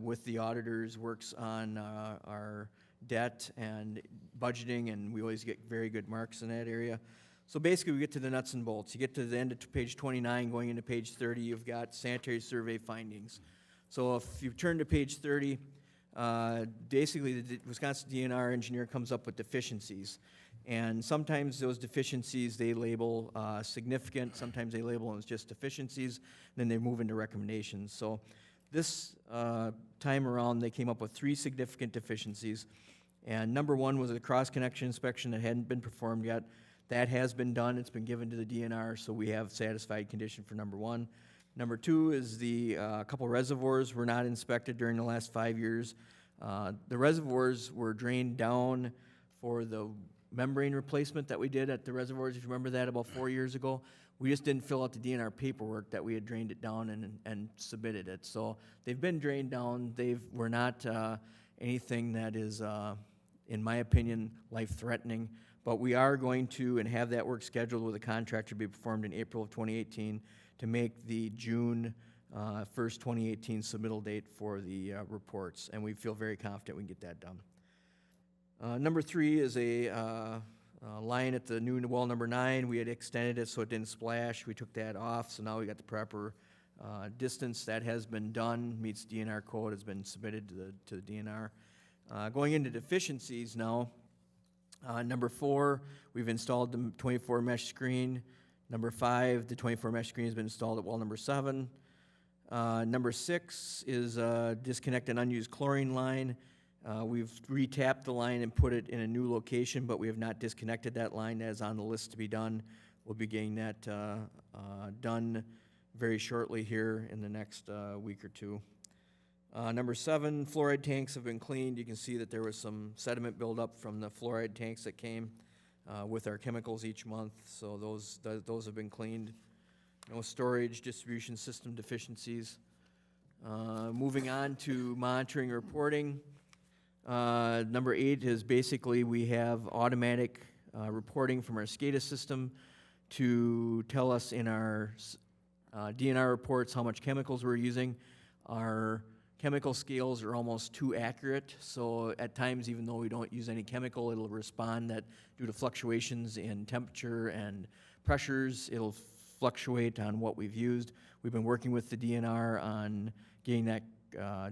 With the auditors, works on our debt and budgeting, and we always get very good marks in that area. So basically, we get to the nuts and bolts. You get to the end of page 29, going into page 30, you've got sanitary survey findings. So if you turn to page 30, basically the Wisconsin DNR engineer comes up with deficiencies. And sometimes those deficiencies they label significant, sometimes they label them as just deficiencies, then they move into recommendations. So this time around, they came up with 3 significant deficiencies. And number 1 was a cross-connection inspection that hadn't been performed yet. That has been done. It's been given to the DNR, so we have satisfied condition for number 1. Number 2 is the couple reservoirs were not inspected during the last 5 years. The reservoirs were drained down for the membrane replacement that we did at the reservoirs, if you remember that, about 4 years ago. We just didn't fill out the DNR paperwork that we had drained it down and submitted it. So they've been drained down. Were not anything that is, in my opinion, life-threatening. But we are going to and have that work scheduled with a contractor to be performed in April of 2018 to make the June 1st, 2018 submittal date for the reports. And we feel very confident we can get that done. Number 3 is a line at the new well number 9. We had extended it so it didn't splash. We took that off, so now we got the proper distance. That has been done, meets DNR code, has been submitted to the DNR. Going into deficiencies now, number 4, we've installed the 24 mesh screen. Number 5, the 24 mesh screen has been installed at well number 7. Number 6 is disconnect an unused chlorine line. We've retapped the line and put it in a new location, but we have not disconnected that line. That is on the list to be done. We'll be getting that done very shortly here in the next week or 2. Number 7, fluoride tanks have been cleaned. You can see that there was some sediment buildup from the fluoride tanks that came with our chemicals each month, so those have been cleaned. No storage, distribution system deficiencies. Moving on to monitoring and reporting. Number 8 is basically we have automatic reporting from our SCADA system to tell us in our DNR reports how much chemicals we're using. Our chemical scales are almost too accurate, so at times, even though we don't use any chemical, it'll respond that due to fluctuations in temperature and pressures, it'll fluctuate on what we've used. We've been working with the DNR on getting that,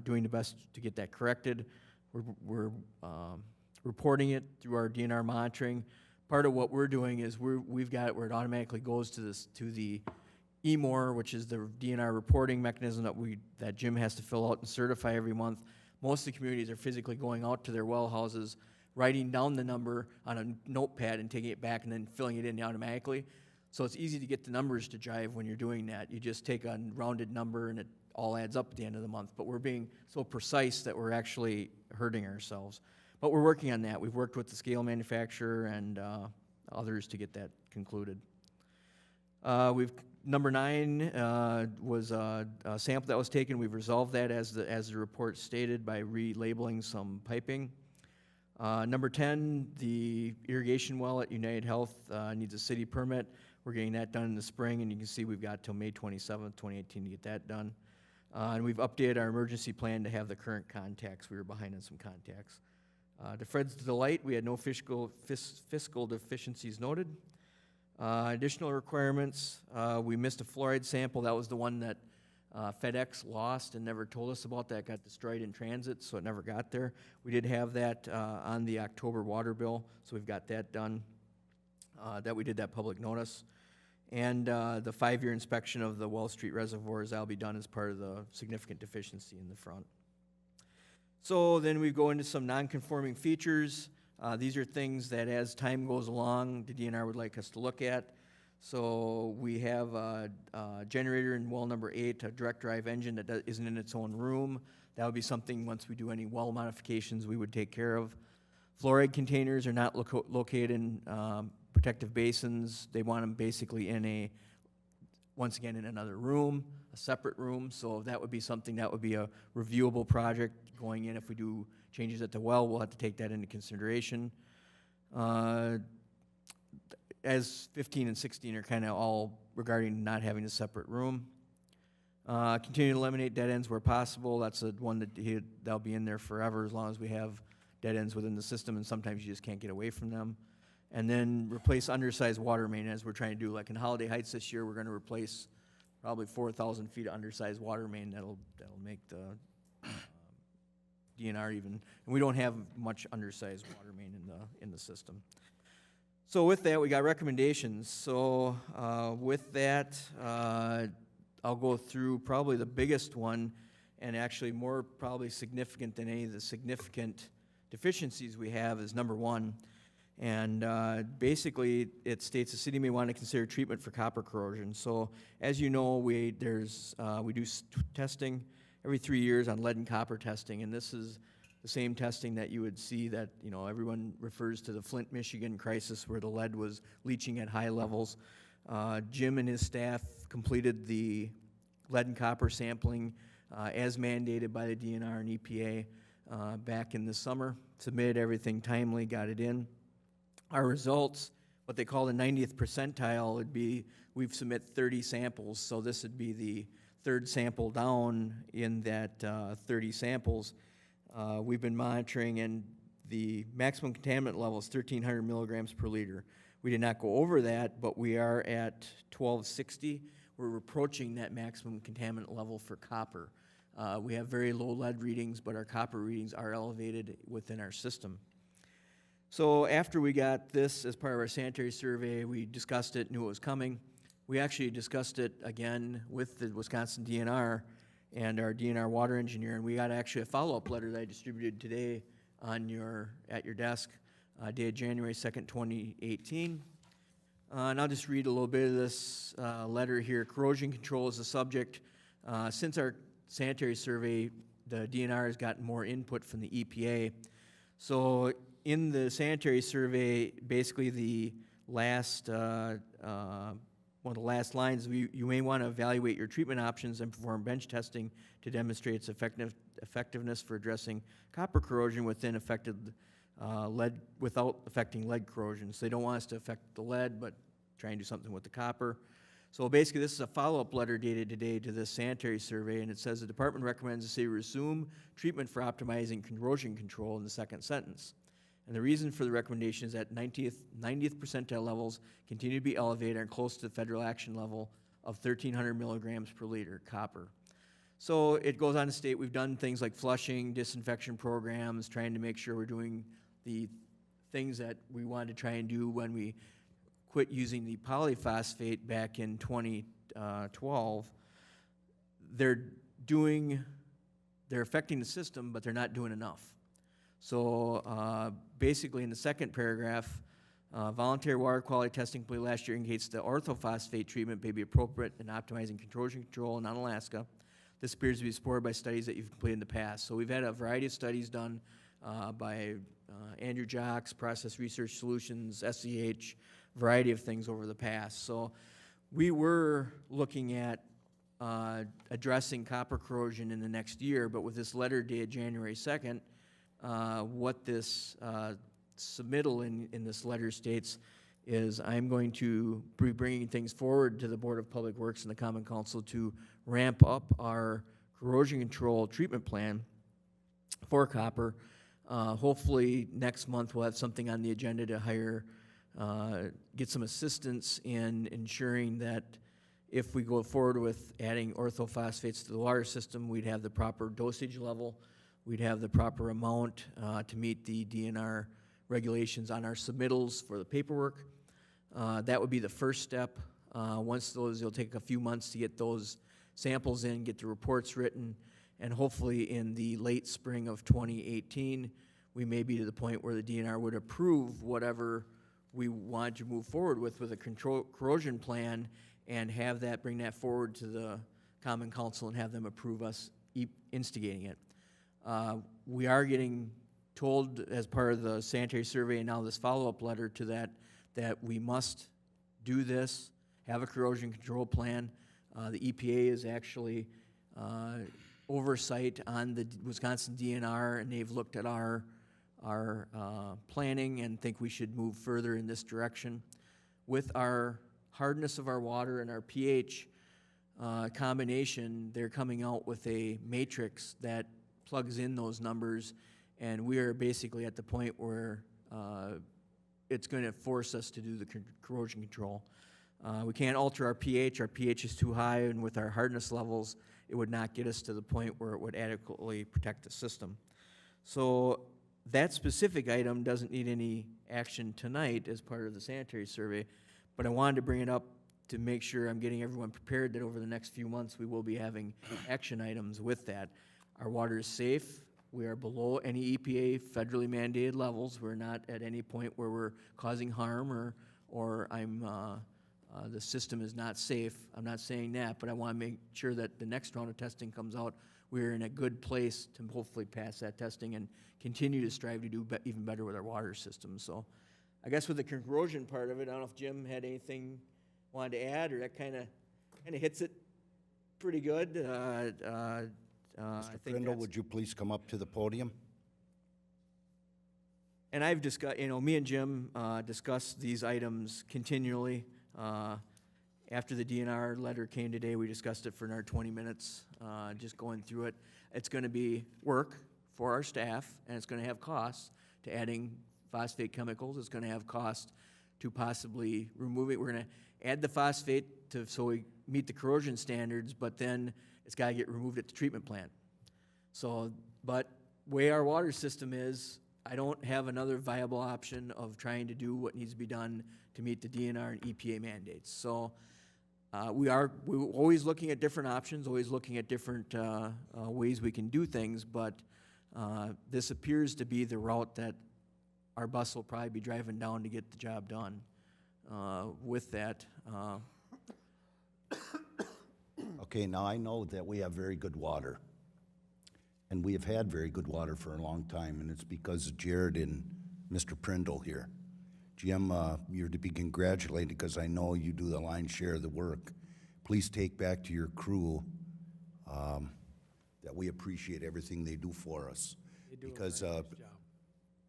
doing the best to get that corrected. We're reporting it through our DNR monitoring, part of what we're doing is we've got it where it automatically goes to the EMOR, which is the DNR reporting mechanism that Jim has to fill out and certify every month. Most of the communities are physically going out to their well houses, writing down the number on a notepad and taking it back and then filling it in automatically. So it's easy to get the numbers to jive when you're doing that. You just take a rounded number and it all adds up at the end of the month. But we're being so precise that we're actually hurting ourselves. But we're working on that. We've worked with the scale manufacturer and others to get that concluded. Number 9 was a sample that was taken. We've resolved that as the report stated by relabeling some piping. Number 10, the irrigation well at United Health needs a city permit. We're getting that done in the spring, and you can see we've got till May 27th, 2018 to get that done. And we've updated our emergency plan to have the current contacts. We were behind on some contacts. To Fred's delight, we had no fiscal deficiencies noted. Additional requirements, we missed a fluoride sample. That was the one that FedEx lost and never told us about. That got destroyed in transit, so it never got there. We did have that on the October water bill, so we've got that done. That we did that public notice. And the 5-year inspection of the Well Street reservoirs, that'll be done as part of the significant deficiency in the front. So then we go into some non-conforming features. These are things that as time goes along, the DNR would like us to look at. So we have a generator in well number 8, a direct drive engine that isn't in its own room. That would be something, once we do any well modifications, we would take care of. Fluoride containers are not located in protective basins. They want them basically in once again, in another room, a separate room. So that would be something that would be a reviewable project going in. If we do changes at the well, we'll have to take that into consideration. As 15 and 16 are kind of all regarding not having a separate room. Continue to eliminate dead ends where possible. That's the one that'll be in there forever as long as we have dead ends within the system, and sometimes you just can't get away from them. And then replace undersized water main, as we're trying to do. Like in Holiday Heights this year, we're going to replace probably 4,000 feet of undersized water main. That'll make the DNR even. And we don't have much undersized water main in the system. So with that, we got recommendations. So with that, I'll go through probably the biggest one, and actually more probably significant than any of the significant deficiencies we have is number 1. And basically, it states the city may want to consider treatment for copper corrosion. So as you know, we do testing every 3 years on lead and copper testing, and this is the same testing that you would see that, everyone refers to the Flint, Michigan crisis where the lead was leaching at high levels. Jim and his staff completed the lead and copper sampling as mandated by the DNR and EPA back in the summer. Submitted everything timely, got it in. Our results, what they call the 90th percentile, would be we've submit 30 samples, so this would be the third sample down in that 30 samples. We've been monitoring, and the maximum contaminant level is 1,300 milligrams per liter. We did not go over that, but we are at 1260. We're approaching that maximum contaminant level for copper. We have very low lead readings, but our copper readings are elevated within our system. So after we got this as part of our sanitary survey, we discussed it, knew it was coming. We actually discussed it again with the Wisconsin DNR and our DNR water engineer, and we got actually a follow-up letter that I distributed today at your desk, dated January 2nd, 2018. And I'll just read a little bit of this letter here. Corrosion control is the subject. Since our sanitary survey, the DNR has gotten more input from the EPA. So in the sanitary survey, basically the last, one of the last lines, you may want to evaluate your treatment options and perform bench testing to demonstrate its effectiveness for addressing copper corrosion within affected lead, without affecting lead corrosion. So they don't want us to affect the lead, but try and do something with the copper. So basically, this is a follow-up letter dated today to this sanitary survey, and it says the department recommends the city resume treatment for optimizing corrosion control in the second sentence. And the reason for the recommendation is that 90th percentile levels continue to be elevated and close to the federal action level of 1,300 milligrams per liter copper. So it goes on to state we've done things like flushing, disinfection programs, trying to make sure we're doing the things that we wanted to try and do when we quit using the polyphosphate back in 2012, they're affecting the system, but they're not doing enough. So basically in the second paragraph, voluntary water quality testing completed last year indicates the orthophosphate treatment may be appropriate in optimizing corrosion control in Onalaska. This appears to be supported by studies that you've completed in the past. So we've had a variety of studies done by Andrew Jocks, Process Research Solutions, SEH, variety of things over the past. So we were looking at addressing copper corrosion in the next year, but with this letter dated January 2nd, what this submittal in this letter states is I'm going to be bringing things forward to the Board of Public Works and the Common Council to ramp up our corrosion control treatment plan for copper. Hopefully next month we'll have something on the agenda to hire, get some assistance in ensuring that if we go forward with adding orthophosphates to the water system, we'd have the proper dosage level, we'd have the proper amount to meet the DNR regulations on our submittals for the paperwork. That would be the first step. Once those, it'll take a few months to get those samples in, get the reports written, and hopefully in the late spring of 2018, we may be to the point where the DNR would approve whatever we wanted to move forward with a corrosion plan and have that, bring that forward to the Common Council and have them approve us instigating it. We are getting told as part of the sanitary survey and now this follow-up letter to that we must do this, have a corrosion control plan. The EPA is actually oversight on the Wisconsin DNR, and they've looked at our planning and think we should move further in this direction. With our hardness of our water and our pH combination, they're coming out with a matrix that plugs in those numbers, and we are basically at the point where it's going to force us to do the corrosion control. We can't alter our pH is too high, and with our hardness levels, it would not get us to the point where it would adequately protect the system. So that specific item doesn't need any action tonight as part of the sanitary survey, but I wanted to bring it up to make sure I'm getting everyone prepared that over the next few months we will be having action items with that. Our water is safe. We are below any EPA federally mandated levels. We're not at any point where we're causing harm or the system is not safe. I'm not saying that, but I want to make sure that the next round of testing comes out, we're in a good place to hopefully pass that testing and continue to strive to do even better with our water system. So I guess with the corrosion part of it, I don't know if Jim had anything wanted to add, or that kind of hits it pretty good. Mr. Prindle, would you please come up to the podium? And I've discussed, me and Jim discuss these items continually. After the DNR letter came today, we discussed it for another 20 minutes, just going through it. It's going to be work for our staff, and it's going to have costs to adding phosphate chemicals. It's going to have cost to possibly remove it. We're going to add the phosphate so we meet the corrosion standards, but then it's got to get removed at the treatment plant. So, but way our water system is, I don't have another viable option of trying to do what needs to be done to meet the DNR and EPA mandates. So we're always looking at different options, always looking at different ways we can do things, but this appears to be the route that our bus will probably be driving down to get the job done. With that, Okay, now I know that we have very good water. And we have had very good water for a long time, and it's because of Jared and Mr. Prindle here. Jim, you're to be congratulated because I know you do the lion's share of the work. Please take back to your crew that we appreciate everything they do for us. Because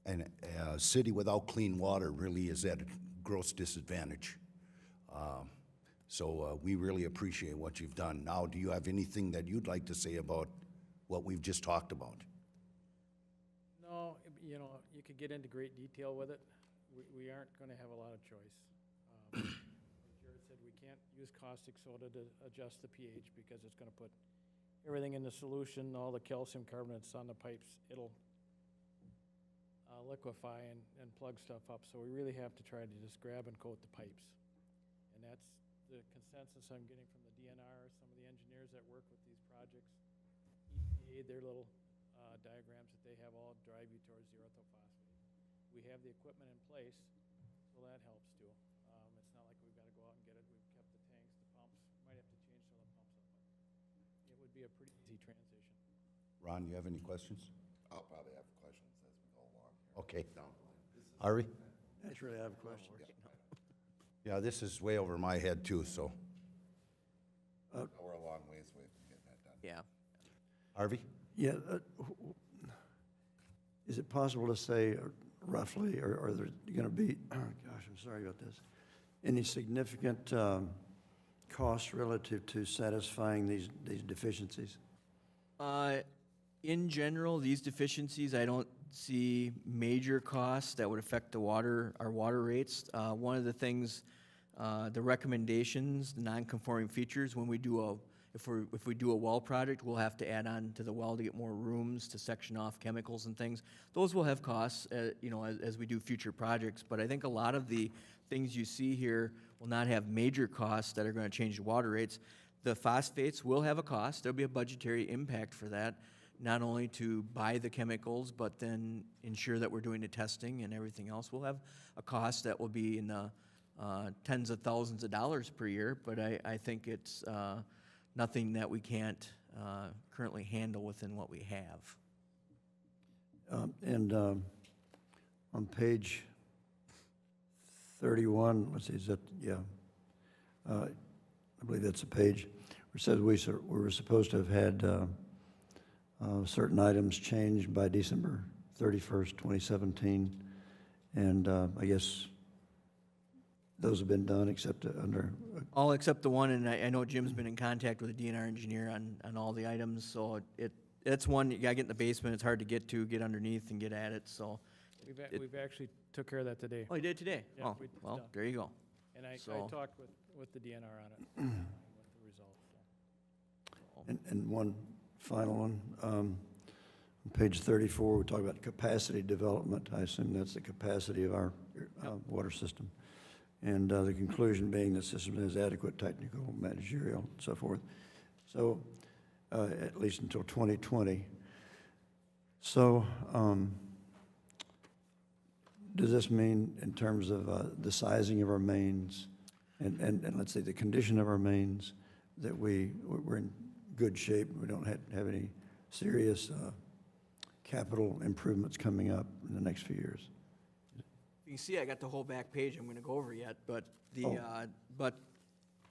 and a city without clean water really is at a gross disadvantage. So we really appreciate what you've done. Now, do you have anything that you'd like to say about what we've just talked about? No, you could get into great detail with it. We aren't going to have a lot of choice. As Jared said, we can't use caustic soda to adjust the pH because it's going to put everything in the solution, all the calcium carbonates on the pipes. It'll liquefy and plug stuff up, so we really have to try to just grab and coat the pipes. And that's the consensus I'm getting from the DNR, some of the engineers that work with these projects. EPA, their little diagrams that they have all drive you towards the orthophosphate. We have the equipment in place, so that helps too. It's not like we've got to go out and get it. We've kept the tanks, the pumps, might have to change some of the pumps up. It would be a pretty easy transition. Ron, you have any questions? I'll probably have questions as we go along here. Okay. Down the line. Harvey? Naturally, I have questions. Yeah, this is way over my head too, so. We're a long ways away from getting that done. Yeah. Harvey? Yeah, is it possible to say roughly, or are there going to be, oh gosh, I'm sorry about this, any significant costs relative to satisfying these deficiencies? In general, these deficiencies, I don't see major costs that would affect our water rates. One of the things, the recommendations, the non-conforming features, when we do if we do a well project, we'll have to add on to the well to get more rooms to section off chemicals and things. Those will have costs, as we do future projects. But I think a lot of the things you see here will not have major costs that are going to change the water rates. The phosphates will have a cost. There'll be a budgetary impact for that, not only to buy the chemicals, but then ensure that we're doing the testing and everything else. We'll have a cost that will be in the tens of thousands of dollars per year, but I think it's nothing that we can't currently handle within what we have. And on page 31, let's see, is that, yeah, I believe that's a page where it says we were supposed to have had certain items changed by December 31st, 2017, and I guess those have been done except under, All except the one, and I know Jim's been in contact with the DNR engineer on all the items, so it's one, you gotta get in the basement, it's hard to get underneath and get at it, so. We've actually took care of that today. Oh, you did today? Yeah, Oh, it's well, done. there you go. And I So- talked with the DNR on it, with the results. So. and one final one. On page 34, we talk about capacity development. I assume that's the capacity of our water system. And the conclusion being the system has adequate technical, managerial, and so forth. So, at least until 2020. So, does this mean in terms of the sizing of our mains and let's say the condition of our mains, that we're in good shape, we don't have any serious capital improvements coming up in the next few years? You can see I got the whole back page I'm gonna go over yet, but Oh. but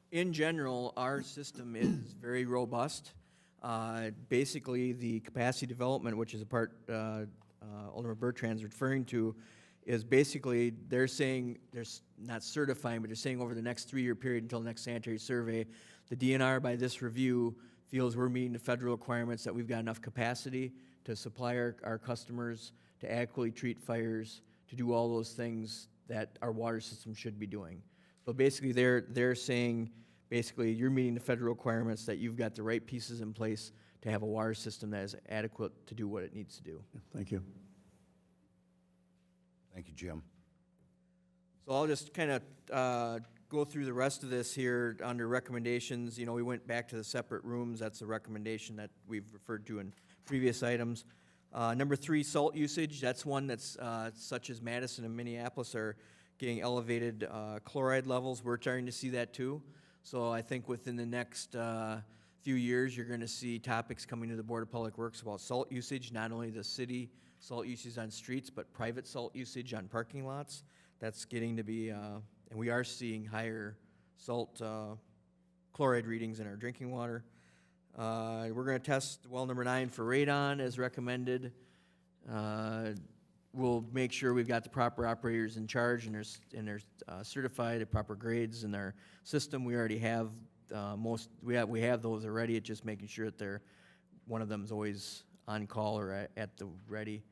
in general, our system is very robust. Basically, the capacity development, which is a part Alderman Bertrand's referring to, is basically, they're saying, they're not certifying, but they're saying over the next 3-year period until the next sanitary survey, the DNR by this review feels we're meeting the federal requirements, that we've got enough capacity to supply our customers, to adequately treat fires, to do all those things that our water system should be doing. So basically, they're saying, basically, you're meeting the federal requirements, that you've got the right pieces in place to have a water system that is adequate to do what it needs to do. Thank you. Thank you, Jim. So I'll just kind of go through the rest of this here under recommendations. You know, we went back to the separate rooms. That's a recommendation that we've referred to in previous items. Number 3, salt usage. That's one that's such as Madison and Minneapolis are getting elevated chloride levels. We're starting to see that too. So I think within the next few years, you're going to see topics coming to the Board of Public Works about salt usage, not only the city salt usage on streets, but private salt usage on parking lots. That's getting to be, and we are seeing higher salt chloride readings in our drinking water. We're going to test well number 9 for radon as recommended. We'll make sure we've got the proper operators in charge and they're certified at proper grades in their system. We already have we have those already. It's just making sure that one of them is always on call or at the ready.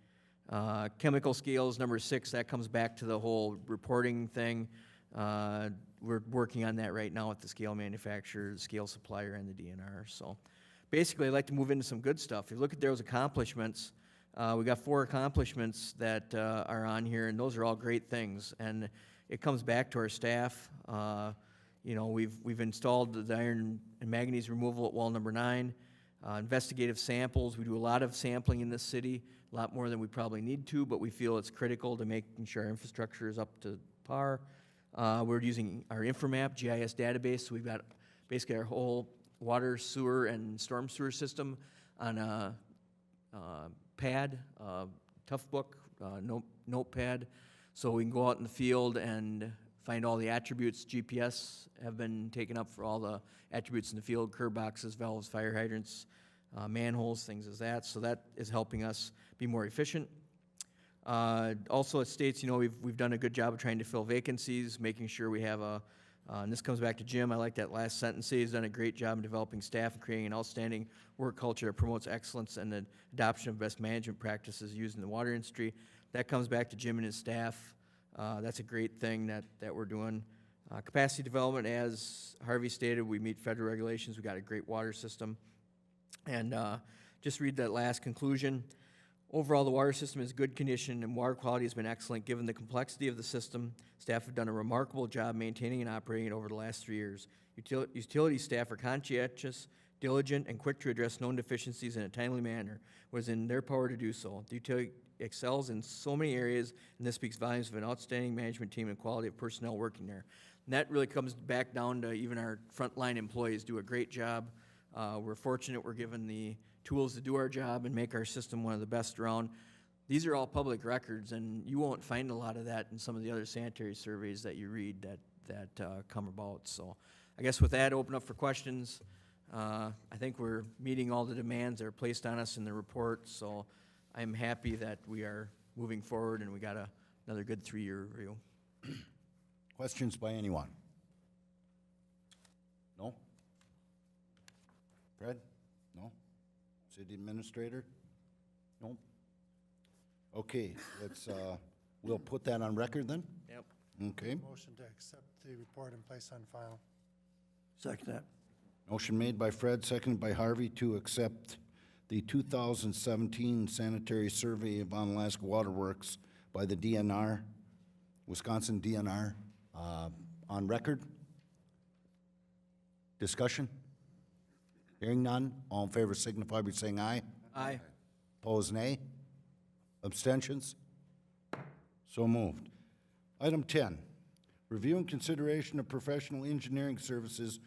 Chemical scales, number 6, that comes back to the whole reporting thing. We're working on that right now with the scale manufacturer, the scale supplier, and the DNR. So basically, I'd like to move into some good stuff. If you look at those accomplishments, We got 4 accomplishments that are on here, and those are all great things. And it comes back to our staff. You know, we've installed the iron and manganese removal at well number 9. Investigative samples, we do a lot of sampling in this city, a lot more than we probably need to, but we feel it's critical to making sure our infrastructure is up to par. We're using our Infomap GIS database, so we've got basically our whole water, sewer, and storm sewer system on a pad, Toughbook, notepad, so we can go out in the field and find all the attributes. GPS have been taken up for all the attributes in the field, curb boxes, valves, fire hydrants, manholes, things as that. So that is helping us be more efficient. Also, it states, you know, we've done a good job of trying to fill vacancies, making sure we have and this comes back to Jim. I like that last sentence. He's done a great job in developing staff and creating an outstanding work culture that promotes excellence and the adoption of best management practices used in the water industry. That comes back to Jim and his staff. That's a great thing that we're doing. Capacity development, as Harvey stated, we meet federal regulations. We got a great water system. And just read that last conclusion. Overall, the water system is good condition and water quality has been excellent. Given the complexity of the system, staff have done a remarkable job maintaining and operating it over the last 3 years. Utility staff are conscientious, diligent, and quick to address known deficiencies in a timely manner. It was in their power to do so. The utility excels in so many areas, and this speaks volumes of an outstanding management team and quality of personnel working there. And that really comes back down to even our frontline employees do a great job. We're fortunate we're given the tools to do our job and make our system one of the best around. These are all public records, and you won't find a lot of that in some of the other sanitary surveys that you read that come about. So I guess with that, open up for questions. I think we're meeting all the demands that are placed on us in the report, so I'm happy that we are moving forward and we got another good 3-year review. Questions by anyone? No? Fred? No? City Administrator? No? Okay, we'll put that on record then? Yep. Okay. Motion to accept the report and place on file. Second that. Motion made by Fred, seconded by Harvey to accept the 2017 sanitary survey of Onalaska Water Works by the DNR, Wisconsin DNR, on record. Discussion? Hearing none, all in favor signify by saying aye. Aye. Opposed, nay. Abstentions? So moved. Item 10, review and consideration of professional engineering services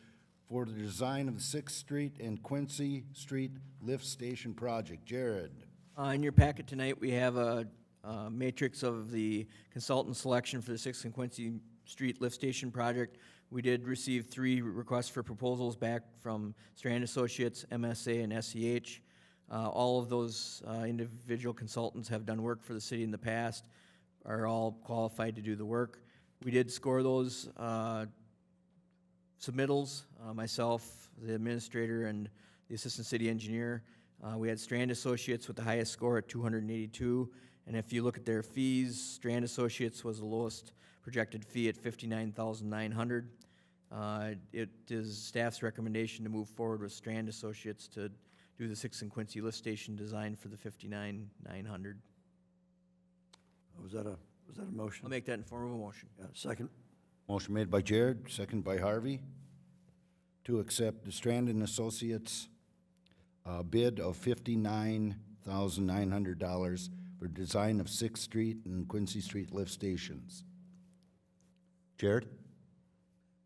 for the design of the 6th Street and Quincy Street Lift Station project. Jared? In your packet tonight, we have a matrix of the consultant selection for the 6th and Quincy Street Lift Station project. We did receive 3 requests for proposals back from Strand Associates, MSA, and SEH. All of those individual consultants have done work for the city in the past, are all qualified to do the work. We did score those submittals, myself, the administrator, and the assistant city engineer. We had Strand Associates with the highest score at 282, and if you look at their fees, Strand Associates was the lowest projected fee at $59,900. It is staff's recommendation to move forward with Strand Associates to do the 6th and Quincy lift station design for the $59,900. Was that a motion? I'll make that in form of a motion. Yeah, second. Motion made by Jared, seconded by Harvey, to accept the Strand and Associates bid of $59,900 for design of 6th Street and Quincy Street lift stations. Jared?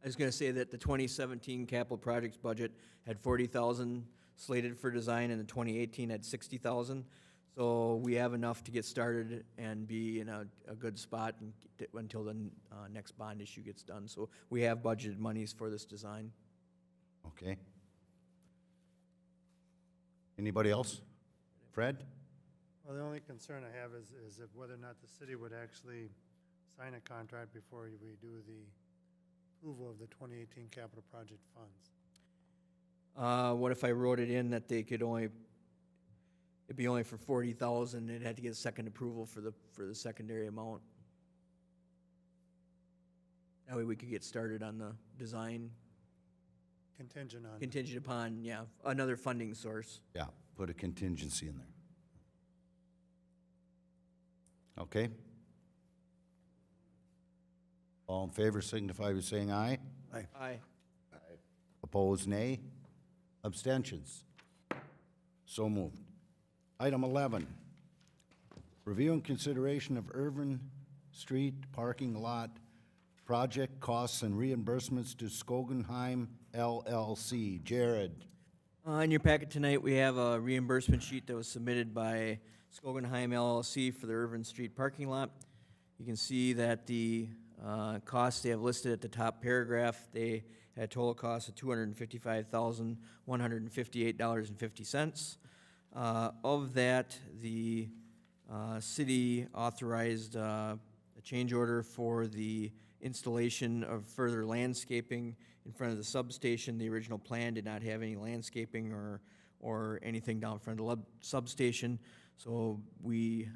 I was going to say that the 2017 capital projects budget had $40,000 slated for design, and the 2018 had $60,000. So we have enough to get started and be in a good spot until the next bond issue gets done. So we have budgeted monies for this design. Okay. Anybody else? Fred? Well, the only concern I have is if whether or not the city would actually sign a contract before we do the approval of the 2018 capital project funds. What if I wrote it in that they could only, it'd be only for $40,000, it had to get a second approval for the secondary amount? That way we could get started on the design, Contingent on. contingent upon, yeah, another funding source. Yeah, put a contingency in there. Okay? All in favor signify by saying aye. Aye. Opposed, nay. Abstentions? So moved. Item 11, review and consideration of Irvin Street parking lot project costs and reimbursements to Skogenheim LLC. Jared? In your packet tonight, we have a reimbursement sheet that was submitted by Skogenheim LLC for the Irvin Street parking lot. You can see that the costs they have listed at the top paragraph, they had a total cost of $255,158.50. Of that, the city authorized a change order for the installation of further landscaping in front of the substation. The original plan did not have any landscaping or anything down front of the substation. So we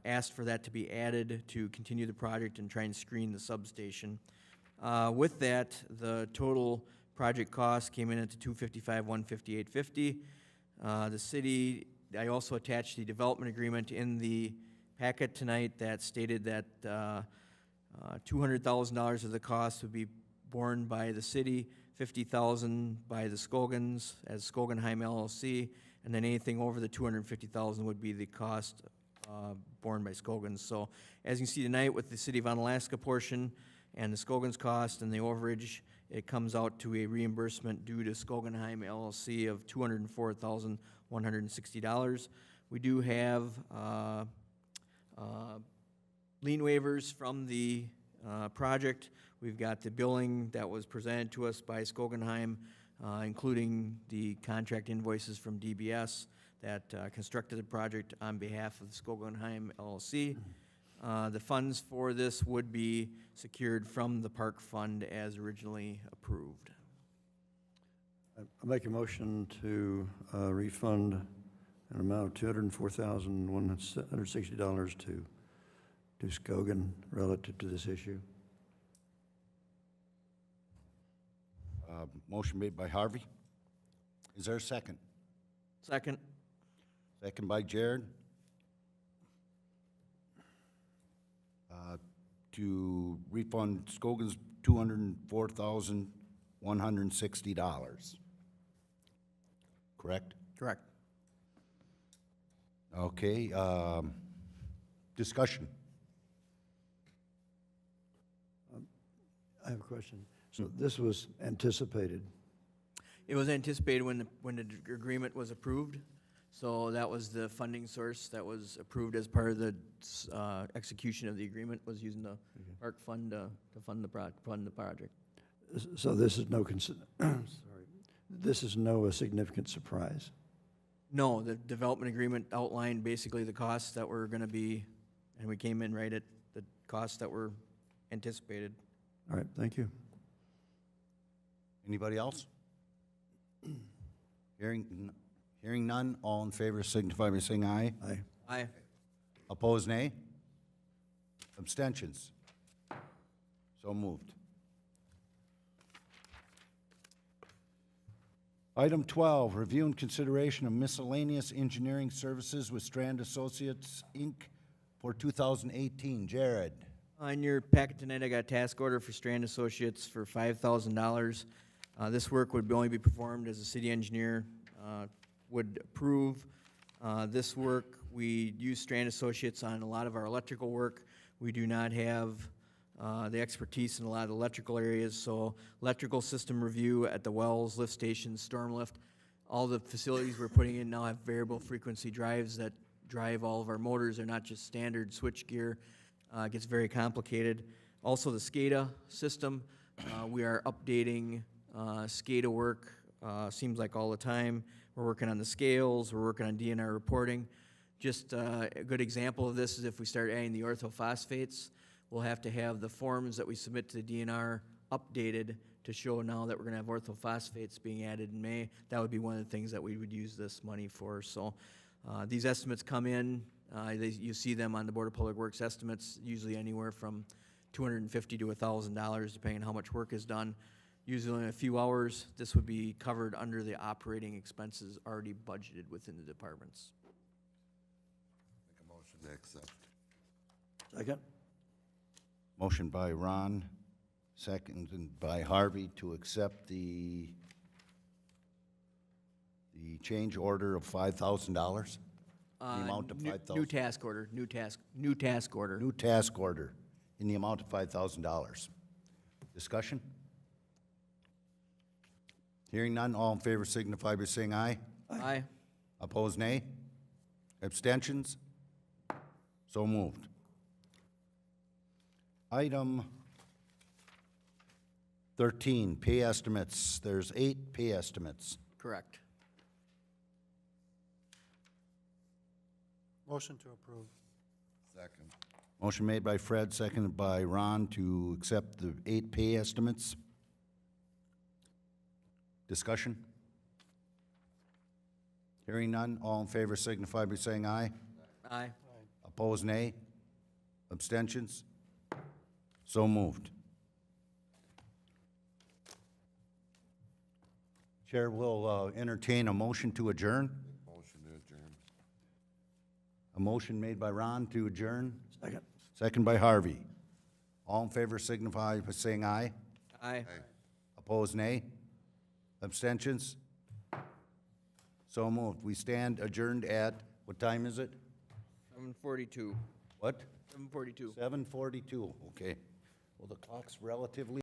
asked for that to be added to continue the project and try and screen the substation. With that, the total project cost came in at the $255,158.50. The city, I also attached the development agreement in the packet tonight that stated that $200,000 of the cost would be borne by the city, $50,000 by the Skogans as Skogenheim LLC, and then anything over the $250,000 would be the cost borne by Skogans. So as you can see tonight with the City of Onalaska portion and the Skogans cost and the overage, it comes out to a reimbursement due to Skogenheim LLC of $204,160. We do have lien waivers from the project. We've got the billing that was presented to us by Skogenheim, including the contract invoices from DBS that constructed the project on behalf of Skogenheim LLC. The funds for this would be secured from the park fund as originally approved. I make a motion to refund an amount of $204,160 to Skogan relative to this issue. Motion made by Harvey. Is there a second? Second. Second by Jared. To refund Skogan's $204,160. Correct? Correct. Okay, discussion. I have a question. So this was anticipated. It was anticipated when the agreement was approved, so that was the funding source that was approved as part of the execution of the agreement, was using the park fund to fund the project. So this is no, this is no significant surprise. No, the development agreement outlined basically the costs that were gonna be, and we came in right at the costs that were anticipated. All right, thank you. Anybody else? Hearing none, all in favor signify by saying aye. Aye. Aye. Opposed, nay? Abstentions? So moved. Item 12, review and consideration of miscellaneous engineering services with Strand Associates, Inc. for 2018. Jared? On your packet tonight, I got a task order for Strand Associates for $5,000. This work would only be performed as the city engineer would approve. This work, we use Strand Associates on a lot of our electrical work. We do not have the expertise in a lot of the electrical areas, so electrical system review at the wells, lift stations, storm lift. All the facilities we're putting in now have variable frequency drives that drive all of our motors. They're not just standard switch gear. It gets very complicated. Also the SCADA system, we are updating SCADA work, seems like all the time. We're working on the scales, we're working on DNR reporting. Just a good example of this is if we start adding the orthophosphates, we'll have to have the forms that we submit to the DNR updated to show now that we're gonna have orthophosphates being added in May. That would be one of the things that we would use this money for. So these estimates come in, you see them on the Board of Public Works estimates, usually anywhere from $250 to $1,000, depending on how much work is done. Usually in a few hours, this would be covered under the operating expenses already budgeted within the departments. Make a motion to accept. Second? Motion by Ron, seconded by Harvey to accept the change order of $5,000? The amount of New 5,000? task order, new task order. New task order in the amount of $5,000. Discussion? Hearing none, all in favor signify by saying aye. Aye. Opposed, nay. Abstentions? So moved. Item 13, pay estimates. There's 8 pay estimates. Correct. Motion to approve. Second. Motion made by Fred, seconded by Ron to accept the 8 pay estimates. Discussion? Hearing none, all in favor signify by saying aye. Aye. Opposed, nay. Abstentions? So moved. Chair will entertain a motion to adjourn. Motion to adjourn. A motion made by Ron to adjourn, Second? second by Harvey. All in favor signify by saying aye. Aye. Opposed, nay. Abstentions? So moved. We stand adjourned at, what time is it? 7:42. What? 7:42. 7:42, okay. Well, the clock's relatively